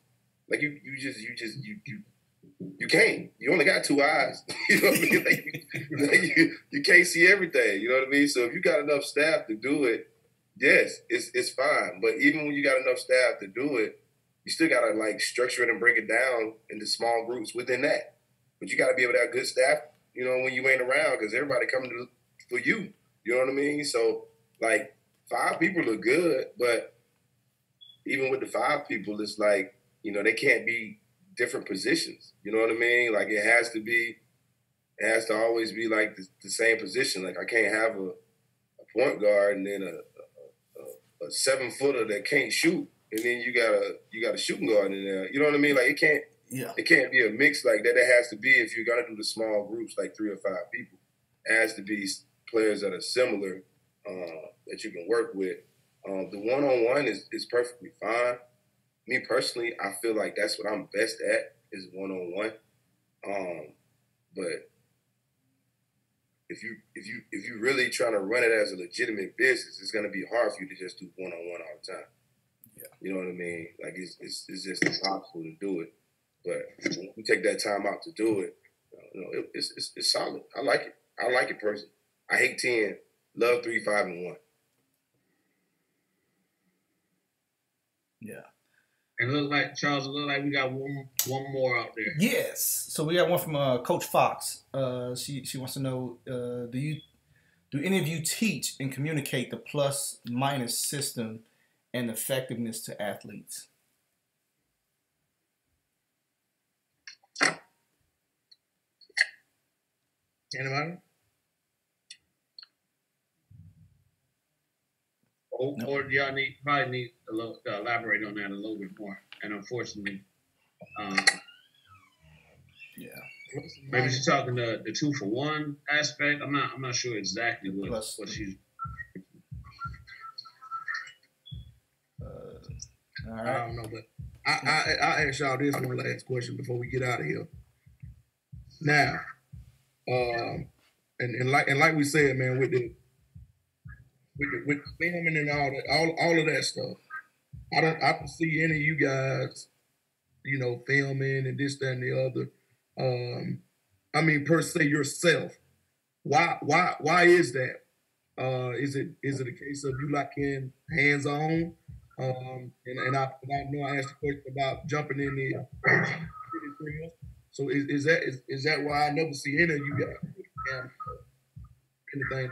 Like, you can't. You only got 2 eyes. You know what I mean? You can't see everything. You know what I mean? So if you got enough staff to do it, yes, it's fine. But even when you got enough staff to do it, you still got to, structure it and break it down into small groups within that. But you got to be able to have good staff, when you ain't around, because everybody coming for you. You know what I mean? So, 5 people look good, but even with the 5 people, it's they can't be different positions. You know what I mean? It has to always be the same position. I can't have a point guard and then a 7-footer that can't shoot, and then you got a shooting guard in there. You know what I mean? It can't be a mix like that. It has to be, if you're gonna do the small groups, 3 or 5 people, it has to be players that are similar that you can work with. The one-on-one is perfectly fine. Me personally, I feel like that's what I'm best at, is one-on-one. But if you really trying to run it as a legitimate business, it's gonna be hard for you to just do one-on-one all the time. You know what I mean? Like it's just impossible to do it. But when we take that time out to do it, it's solid. I like it. I like it personally. I hate 10, love 3, 5, and 1. Yeah. And look like Charles. It look like we got one more out there. Yes. So we got one from Coach Fox. She wants to know: do any of you teach and communicate the plus minus system and effectiveness to athletes? Anybody? Or y'all probably need to elaborate on that a little bit more. And unfortunately, maybe she's talking the 2-for-1 aspect. I'm not sure exactly what she's. All right. I don't know, but I ask y'all this one last question before we get out of here. Now, and like we said, man, with filming and all of that stuff, I don't see any of you guys, filming and this, that, and the other. I mean, per se yourself. Why is that? Is it a case of you liking hands-on? And I know I asked a question about jumping in the so is that why I never see any of you guys anything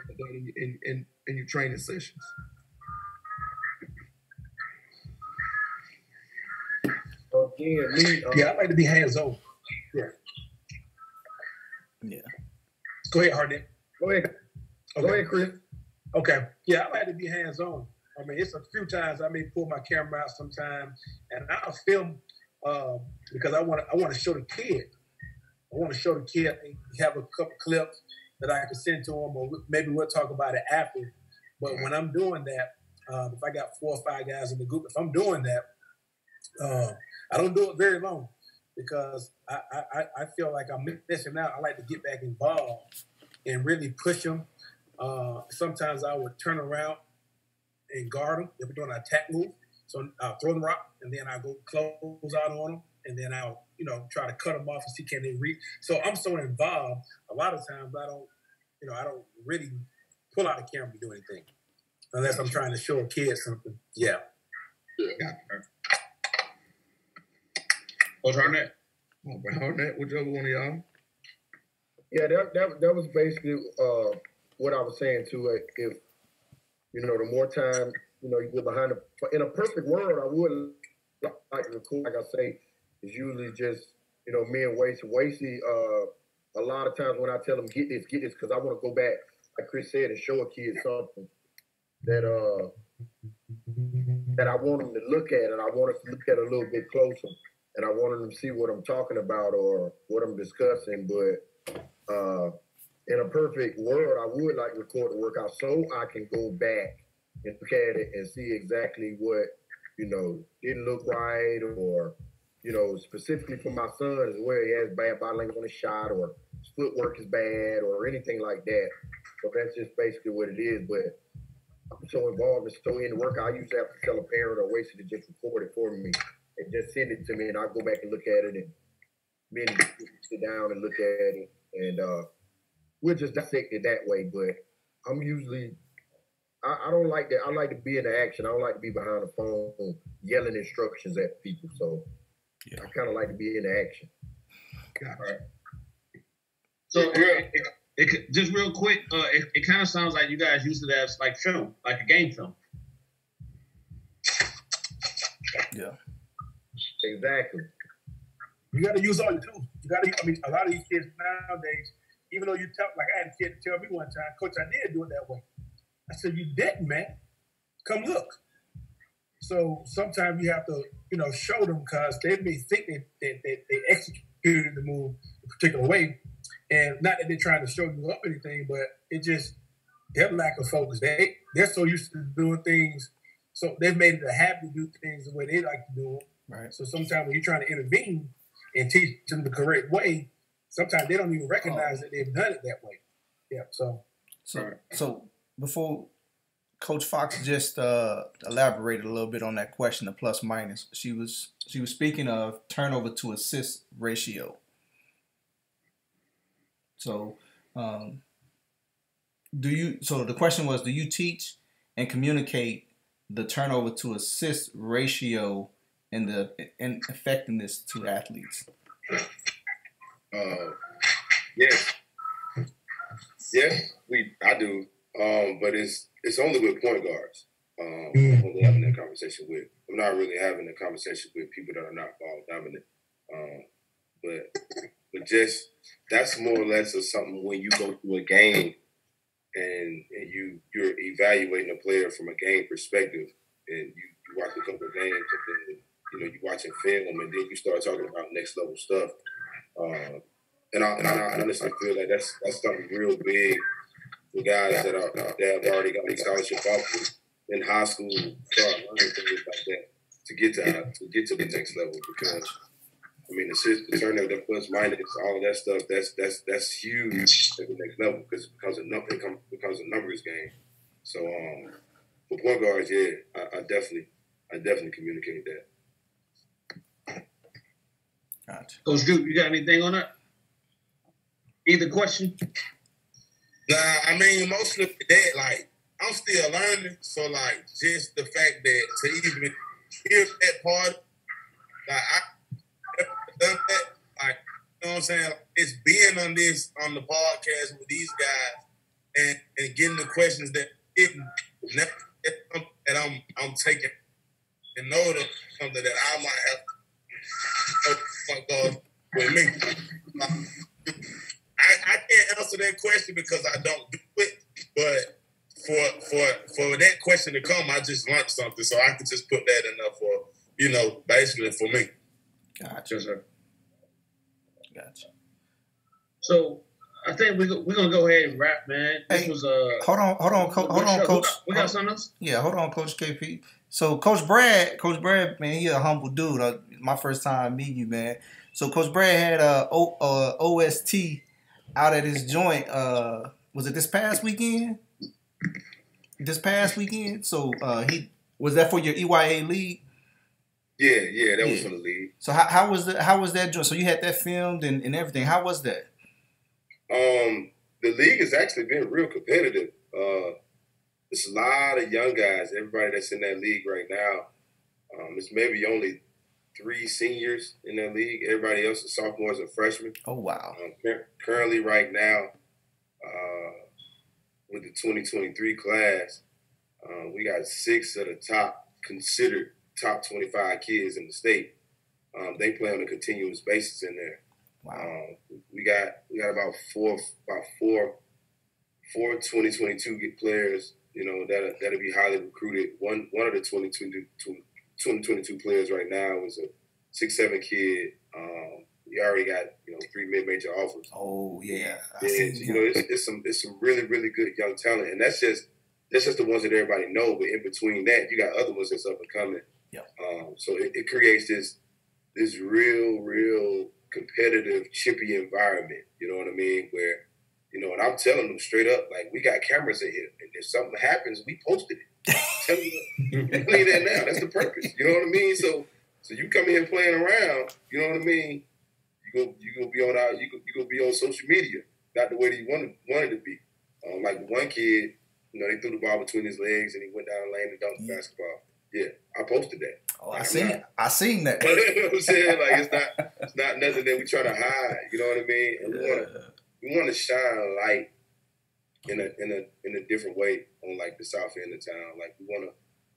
in your training sessions? I like to be hands-on. Yeah. Go ahead, Hardnett. Go ahead. Okay. Go ahead, Chris. Okay. Yeah, I like to be hands-on. I mean, it's a few times I may pull my camera out sometimes, and I'll film because I want to show the kid. I want to show the kid, have a couple clips that I can send to him, or maybe we'll talk about it after. But when I'm doing that, if I got 4 or 5 guys in the group, if I'm doing that, I don't do it very long because I feel like I'm missing out. I like to get back involved and really push them. Sometimes I would turn around and guard them if we're doing an attack move. So I'll throw the rock, and then I go close out on them, and then I'll try to cut them off and see can they reach. So I'm so involved. A lot of times I don't really pull out the camera to do anything unless I'm trying to show a kid something. Yeah. Coach Hardnett. Hardnett, whichever one of y'all. Yeah, that was basically what I was saying too. If the more time you get behind in a perfect world, I would like to record. Like I say, it's usually just me and Wasey. A lot of times when I tell them get this, because I want to go back, like Chris said, and show a kid something that I want them to look at, and I want us to look at a little bit closer, and I want them to see what I'm talking about or what I'm discussing. But in a perfect world, I would like to record the workout so I can go back and look at it and see exactly what didn't look right, or specifically for my son as well. He has bad body language on his shot, or his footwork is bad, or anything like that. So that's just basically what it is. But I'm so involved and so in the workout, I usually have to tell a parent or Wasey to just record it for me and just send it to me, and I'll go back and look at it, and me and sit down and look at it, and we'll just dissect it that way. But I'm usually I don't like that. I like to be in the action. I don't like to be behind the phone yelling instructions at people. So I kind of like to be in the action. Right. So just real quick, it kind of sounds like you guys use it as like film, like a game film. Yeah. Exactly. You got to use all your tools. You got to. I mean, a lot of these kids nowadays, even though you tell, like I had a kid tell me one time, Coach, I did do it that way. I said, you didn't, man. Come look. So sometimes you have to, show them, because they may think that they executed the move a particular way, and not that they're trying to show you up anything, but it just their lack of focus. They're so used to doing things, so they've made it a habit to do things the way they like to do them. Right. So sometimes when you're trying to intervene and teach them the correct way, sometimes they don't even recognize that they've done it that way. Yeah. So before Coach Fox just elaborated a little bit on that question, the plus minus. She was speaking of turnover to assist ratio. So, So the question was, do you teach and communicate the turnover to assist ratio and the effectiveness to athletes? Yes, I do. But it's only with point guards. I'm only having that conversation with. I'm not really having a conversation with people that are not ball dominant. But just that's more or less of something when you go through a game and you're evaluating a player from a game perspective, and you watch a couple of games, and then you watching film, and then you start talking about next level stuff. And I honestly feel like that's something real big for guys that have already got a scholarship offers in high school, start learning things like that to get to the next level. Because I mean, the turnover, the plus minus, all of that stuff, that's huge at the next level because it becomes a numbers game. So for point guards, yeah, I definitely communicate that. Gotcha. Coach Juke, you got anything on that? Either question? Nah, I mean, mostly that, like, I'm still learning. So, like, just the fact that to even hear that part, like, I done that, like, you know what I'm saying? It's being on the podcast with these guys and getting the questions that I'm taking and know that something that I might have with me. I can't answer that question because I don't do it, but for that question to come, I just learned something, so I could just put that in there for, basically for me. Gotcha. Sir. Gotcha. So I think we're gonna go ahead and wrap, man. This was hold on, Coach. We got something else? Yeah, hold on, Coach KP. So Coach Brad, man, he a humble dude. My first time meeting you, man. So Coach Brad had a OST out at his joint. Was it this past weekend? So he was that for your EYA league? Yeah, that was for the league. So how was that joint? So you had that filmed and everything. How was that? The league has actually been real competitive. There's a lot of young guys. Everybody that's in that league right now, it's maybe only 3 seniors in that league. Everybody else is sophomores and freshmen. Oh, wow. Currently right now, with the 2023 class, we got 6 of the considered top 25 kids in the state. They play on a continuous basis in there. Wow. We got about four 2022 players, that'll be highly recruited. One of the 2022 players right now is a 6'7" kid. We already got 3 mid-major offers. Oh yeah, it's some really really good young talent, and that's just the ones that everybody know. But in between that, you got other ones that's up and coming. Yeah. So it creates this real competitive, chippy environment. You know what I mean? Where and I'm telling them straight up, like, we got cameras in here, and if something happens, we posted it. Tell me clean that now. That's the purpose. You know what I mean? So you come in here playing around. You know what I mean? You gonna be on social media, not the way that you wanted to be. Like one kid, they threw the ball between his legs and he went down the lane and dunked the basketball. Yeah, I posted that. Oh, I seen that. You know what I'm saying? Like, it's not nothing that we try to hide. You know what I mean? And we want to shine light in a different way on, like, the south end of town. Like, we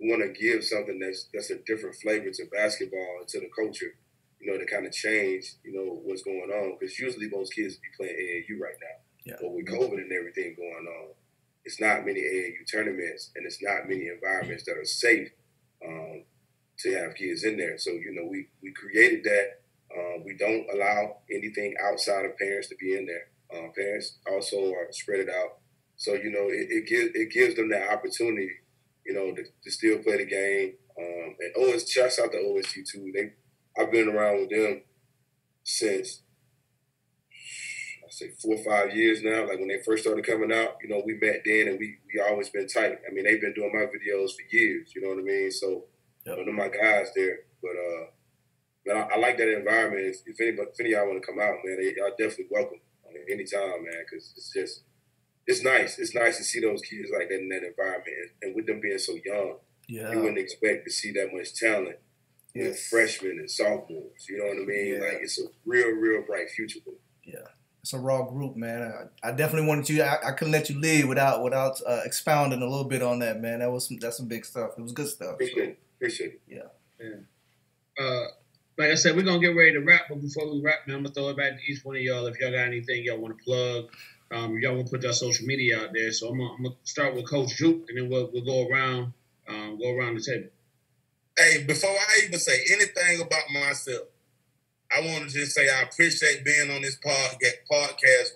want to give something that's a different flavor to basketball and to the culture. To kind of change, what's going on. Because usually most kids be playing AAU right now. Yeah. But with COVID and everything going on, it's not many AAU tournaments, and it's not many environments that are safe to have kids in there. So, we created that. We don't allow anything outside of parents to be in there. Parents also are spread it out. So, it gives them that opportunity, to still play the game. And shouts out to OSU too. I've been around with them since say 4 or 5 years now. Like when they first started coming out, you know, we met then and we always been tight. I mean, they've been doing my videos for years, you know what I mean? So, you know, they're my guys there. But I like that environment. If any of y'all want to come out, man, y'all definitely welcome anytime, man, because it's nice. It's nice to see those kids like that in that environment. And with them being so young, you wouldn't expect to see that much talent with freshmen and sophomores. You know what I mean? Like, it's a real bright future for them. Yeah. It's a raw group, man. I definitely wanted you. I couldn't let you leave without expounding a little bit on that, man. That's some big stuff. It was good stuff. Appreciate it. Yeah. Like I said, we're gonna get ready to wrap, but before we wrap, man, I'm gonna throw it back to each one of y'all. If y'all got anything y'all want to plug, y'all want to put your social media out there. So I'm gonna start with Coach Juke, and then we'll go around the table. Hey, before I even say anything about myself, I want to just say I appreciate being on this podcast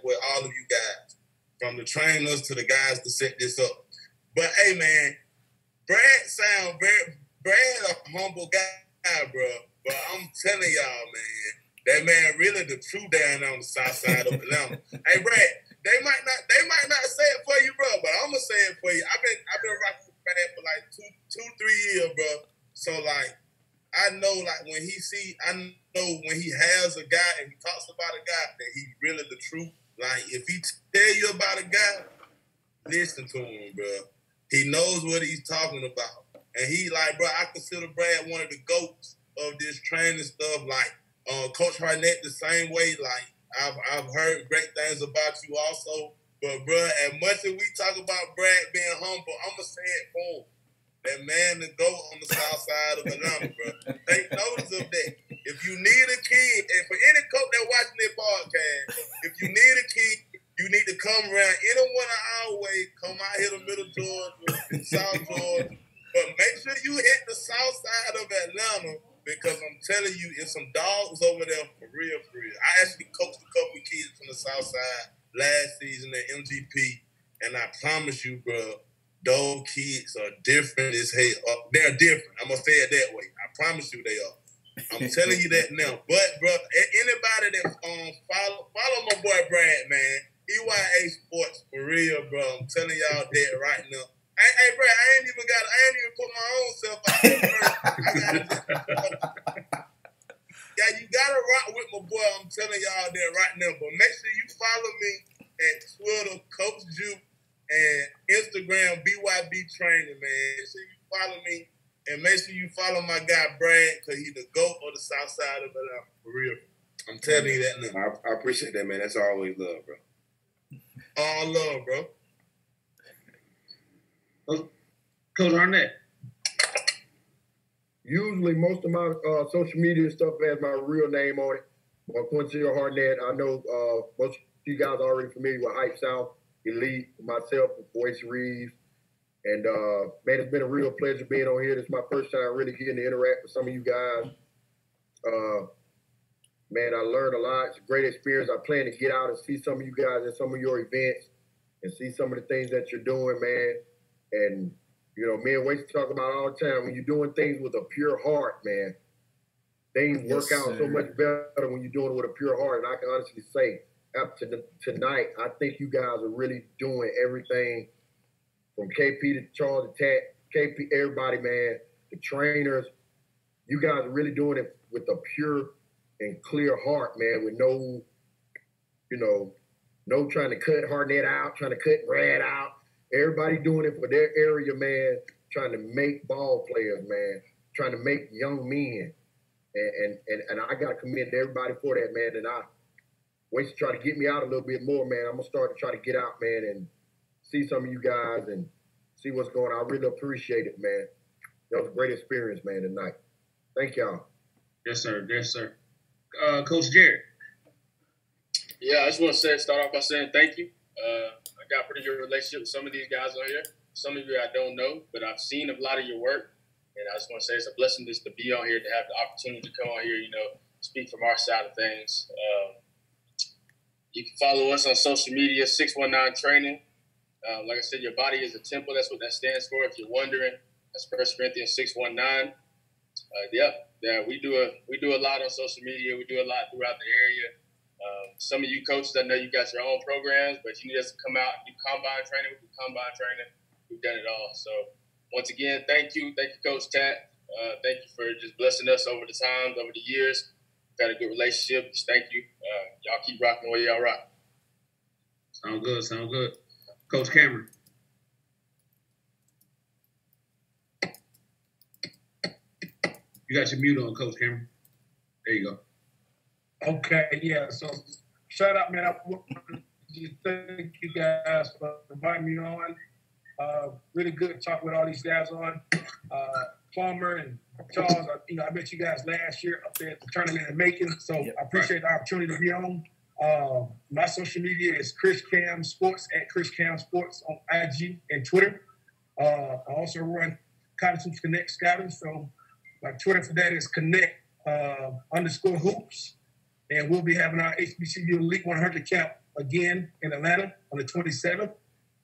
with all of you guys, from the trainers to the guys to set this up. But hey, man, Brad a humble guy, bro. But I'm telling y'all, man, that man really the true down on the south side of Atlanta. Hey, Brad, they might not say it for you, bro, but I'm gonna say it for you. I've been rocking with Brad for like 2-3 years, bro. So like, I know like when he has a guy and he talks about a guy that he's really the truth. Like if he tell you about a guy, listen to him, bro. He knows what he's talking about. And he like, bro, I consider Brad one of the GOATs of this training stuff. Like Coach Hardnett the same way. Like I've heard great things about you also. But bro, as much as we talk about Brad being humble, I'ma say it for him. That man the GOAT on the south side of Atlanta, bro. Take notice of that. If you need a kid, and for any coach that watching this podcast, if you need a kid, you need to come around any one of our way. Come out here to Middle Georgia, South Georgia. But make sure you hit the south side of Atlanta, because I'm telling you, it's some dogs over there for real, for real. I actually coached a couple of kids from the south side last season at MGP, and I promise you, bro, those kids are different as hell. They're different. I'm going to say it that way. I promise you they are. I'm telling you that now. But, bro, anybody that follow my boy Brad, man, EYA Sports, for real, bro. I'm telling y'all that right now. Hey, Brad, I ain't even put my own self out there first. Yeah, you got to rock with my boy. I'm telling y'all that right now. But make sure you follow me at Twitter, Coach Juke, and Instagram, BYB Training, man. Make sure you follow me, and make sure you follow my guy Brad, because he's the GOAT of the south side of Atlanta, for real. I'm telling you that now. I appreciate that, man. That's always love, bro. All love, bro. Coach Hardnett. Usually, most of my social media stuff has my real name on it. Quincy Hardnett. I know most of you guys are already familiar with Hype South, Elite, myself, Boyce Reeves. And, man, it's been a real pleasure being on here. This is my first time really getting to interact with some of you guys. Man, I learned a lot. It's a great experience. I plan to get out and see some of you guys at some of your events and see some of the things that you're doing, man. And, you know, me and Waste talk about all the time, when you're doing things with a pure heart, man, things work out so much better when you're doing it with a pure heart. And I can honestly say, after tonight, I think you guys are really doing everything from KP to Charles Attack, KP, everybody, man, the trainers. You guys are really doing it with a pure and clear heart, man, with no, you know, no trying to cut Hardnett out, trying to cut Brad out. Everybody doing it for their area, man, trying to make ball players, man, trying to make young men. And I got to commend everybody for that, man. And I wait to try to get me out a little bit more, man. I'm going to start to try to get out, man, and see some of you guys and see what's going on. I really appreciate it, man. That was a great experience, man, tonight. Thank y'all. Yes, sir. Yes, sir. Coach Jared. Yeah, I just want to start off by saying thank you. I got a pretty good relationship with some of these guys on here. Some of you I don't know, but I've seen a lot of your work. And I just want to say it's a blessing just to be on here, to have the opportunity to come on here, you know, speak from our side of things. You can follow us on social media, 619 Training. Like I said, your body is a temple. That's what that stands for. If you're wondering, that's 1 Corinthians 6:19. Yeah, we do a lot on social media. We do a lot throughout the area. Some of you coaches, I know you got your own programs, but you need us to come out and do combine training. We do combine training. We've done it all. So once again, thank you, Coach Tat. Thank you for just blessing us over the times, over the years. We've had a good relationship. Just thank you. Y'all keep rocking where y'all rock. Sound good. Coach Cameron. You got your mute on, Coach Cameron. There you go. Okay, yeah. So shout out, man. I want to thank you guys for inviting me on. Really good talk with all these guys on. Plummer and Charles, I met you guys last year up there at the tournament in Macon. So I appreciate the opportunity to be on. My social media is Chris Cam Sports at Chris Cam Sports on IG and Twitter. I also run College Hoops Connect Scouting. So my Twitter for that is Connect_hoops. And we'll be having our HBCU Elite 100 camp again in Atlanta on the 27th.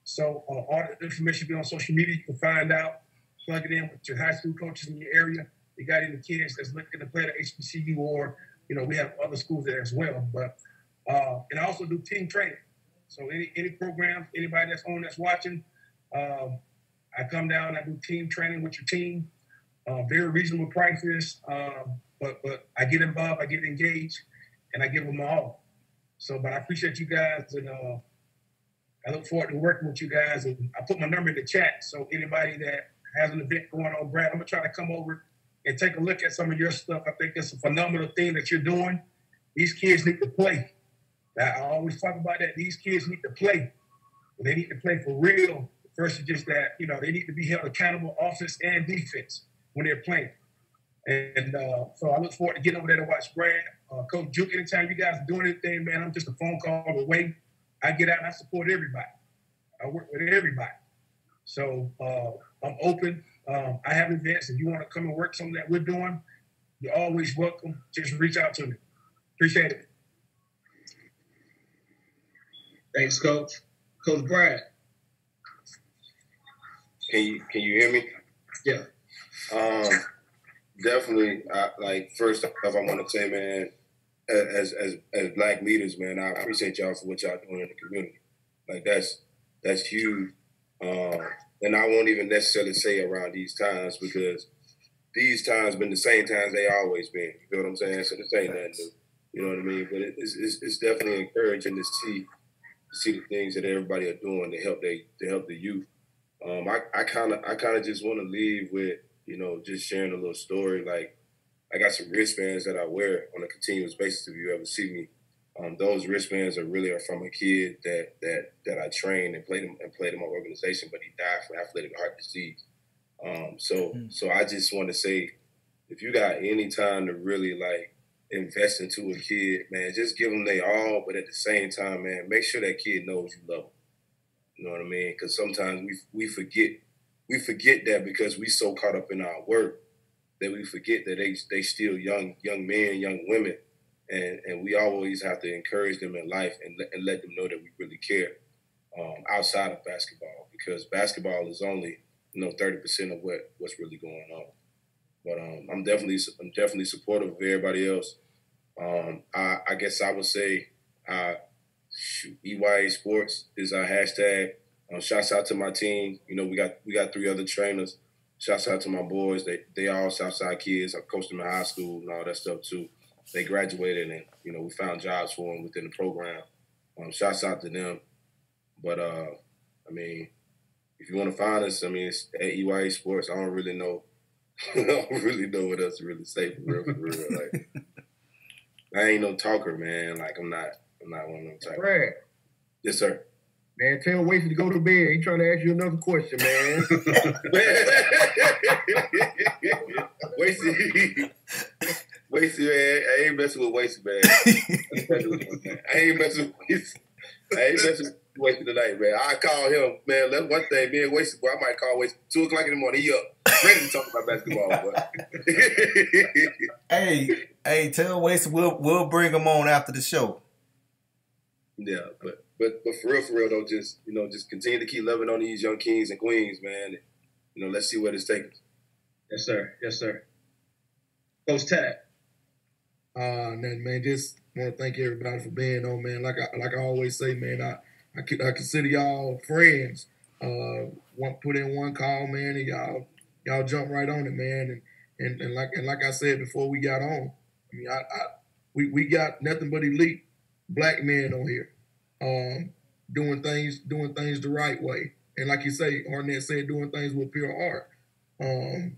So all the information will be on social media. You can find out, plug it in with your high school coaches in your area. You got any kids that's looking to play at HBCU, or, we have other schools there as well. But and I also do team training. So any programs, anybody that's watching, I come down, I do team training with your team. Very reasonable prices, but I get involved, I get engaged, and I give them all. So, but I appreciate you guys, and I look forward to working with you guys. And I put my number in the chat, so anybody that has an event going on, Brad, I'm gonna try to come over and take a look at some of your stuff. I think it's a phenomenal thing that you're doing. These kids need to play. I always talk about that. These kids need to play. They need to play for real versus just that, they need to be held accountable, offense and defense, when they're playing. And so I look forward to getting over there to watch Brad. Coach Juke, anytime you guys are doing anything, man, I'm just a phone call away. I get out and I support everybody. I work with everybody. So I'm open. I have events. If you want to come and work something that we're doing, you're always welcome. Just reach out to me. Appreciate it. Thanks, Coach. Coach Brad. Can you hear me? Yeah. Definitely. First off, I want to say, man, as Black leaders, man, I appreciate y'all for what y'all doing in the community. Like that's huge. And I won't even necessarily say around these times, because these times been the same times they always been. You know what I'm saying? So this ain't nothing new. You know what I mean? But it's definitely encouraging to see the things that everybody are doing to help the youth. I kind of just want to leave with, just sharing a little story. Like, I got some wristbands that I wear on a continuous basis. If you ever see me, those wristbands are from a kid that I trained and played in my organization, but he died from athletic heart disease. So I just want to say, if you got any time to really invest into a kid, man, just give them their all, but at the same time, man, make sure that kid knows you love them. You know what I mean? Because sometimes we forget that, because we so caught up in our work that we forget that they still young men, young women, and we always have to encourage them in life and let them know that we really care outside of basketball, because basketball is only 30% of what's really going on. But I'm definitely supportive of everybody else. I guess I would say EYA Sports is our hashtag. Shouts out to my team. We got 3 other trainers. Shouts out to my boys. They all Southside kids. I coached them in high school and all that stuff too. They graduated and we found jobs for them within the program. Shouts out to them. But if you want to find us, it's at EYA Sports. I don't really know. I don't really know what else to really say for real. I ain't no talker, man. I'm not one of them types. Brad. Yes, sir. Man, tell Wasey to go to bed. He's trying to ask you another question, man. Wasey, man. I ain't messing with Wasey, man. I ain't messing with Wasey tonight, man. I call him, man. That's one thing. Me and Wasey, boy, I might call Wasey 2 o'clock in the morning. He up, ready to talk about basketball, boy. Hey, tell Wasey we'll bring him on after the show. Yeah, but for real though, just continue to keep loving on these young kings and queens, man. Let's see where this takes us. Yes, sir. Coach Tat. And then, man, just want to thank everybody for being on, man. Like I always say, man, I consider y'all friends. Put in one call, man, and y'all jump right on it, man. And like I said before we got on, I mean, we got nothing but elite black men on here, doing things the right way. And like you say, Hardnett said, doing things with pure heart. And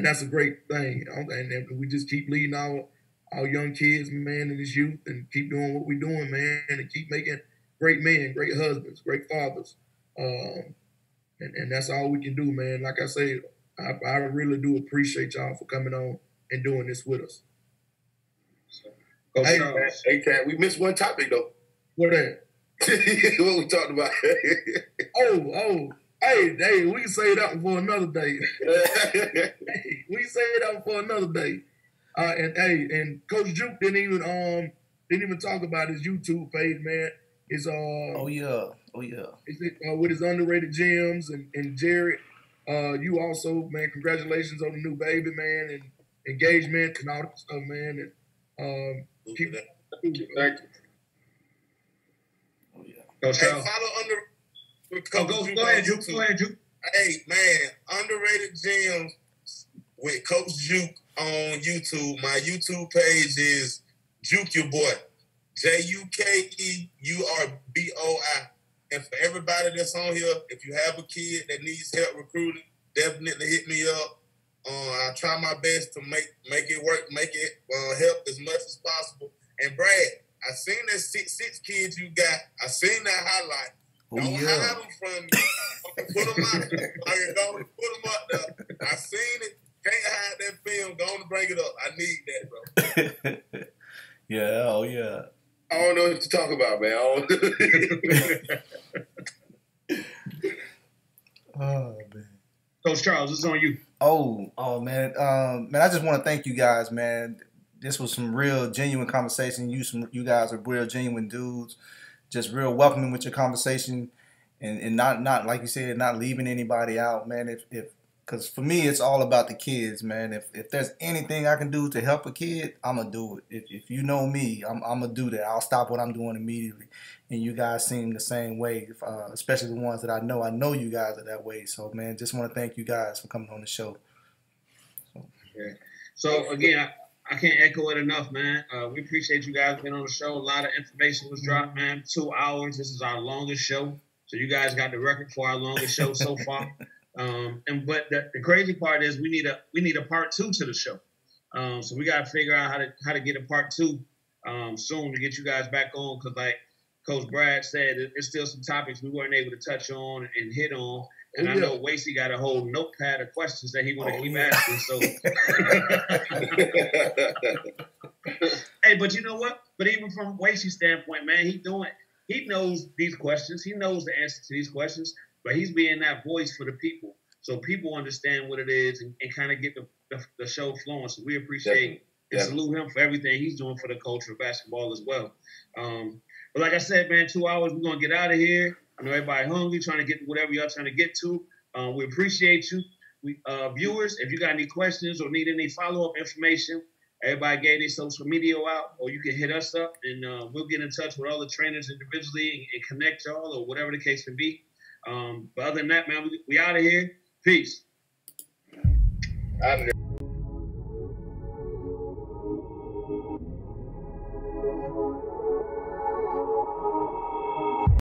that's a great thing. And we just keep leading our young kids, man, and this youth, and keep doing what we're doing, man, and keep making great men, great husbands, great fathers. And that's all we can do, man. Like I said, I really do appreciate y'all for coming on and doing this with us. Hey, Cat, we missed one topic, though. What that? What we talked about? Hey, we can say that one for another day. We can say that one for another day. And Coach Juke didn't even talk about his YouTube page, man. It's Oh yeah. It's with his underrated gems and Jared. You also, man, congratulations on the new baby, man, and engagement and all that stuff, man. And keep that. Thank you. Oh yeah. Coach Hey, Charles. follow under. Go ahead, Juke. Hey, man, underrated gems with Coach Juke on YouTube. My YouTube page is Juke Your Boy. JUKEURBOI. And for everybody that's on here, if you have a kid that needs help recruiting, definitely hit me up. I try my best to make it work, make it help as much as possible. And Brad, I seen that six kids you got. I seen that highlight. Don't hide them from me. Put them out there. Don't put them up there. I seen it. Can't hide that film. Go on and bring it up. I need that, bro. Yeah. Oh yeah. I don't know what to talk about, man. Oh man. Coach Charles, it's on you. Oh man. Man, I just want to thank you guys, man. This was some real genuine conversation. You guys are real genuine dudes. Just real welcoming with your conversation, and not like you said, not leaving anybody out, man. Because for me, it's all about the kids, man. If there's anything I can do to help a kid, I'm going to do it. If you know me, I'm going to do that. I'll stop what I'm doing immediately. And you guys seem the same way, especially the ones that I know. I know you guys are that way. So, man, just want to thank you guys for coming on the show. So again, I can't echo it enough, man. We appreciate you guys being on the show. A lot of information was dropped, man. 2 hours. This is our longest show. So you guys got the record for our longest show so far. But the crazy part is we need a part 2 to the show. So we got to figure out how to get a part 2 soon to get you guys back on. Because like Coach Brad said, there's still some topics we weren't able to touch on and hit on. And I know Wasey got a whole notepad of questions that he want to keep asking. So, hey, but you know what? But even from Wasey's standpoint, man, he knows these questions. He knows the answer to these questions. But he's being that voice for the people, so people understand what it is and kind of get the show flowing. So we appreciate and salute him for everything he's doing for the culture of basketball as well. But like I said, man, 2 hours, we're going to get out of here. I know everybody hungry, trying to get whatever y'all trying to get to. We appreciate you. Viewers, if you got any questions or need any follow-up information, everybody gave their social media out, or you can hit us up, and we'll get in touch with all the trainers individually and connect y'all or whatever the case may be. But other than that, man, we out of here. Peace. Out of here.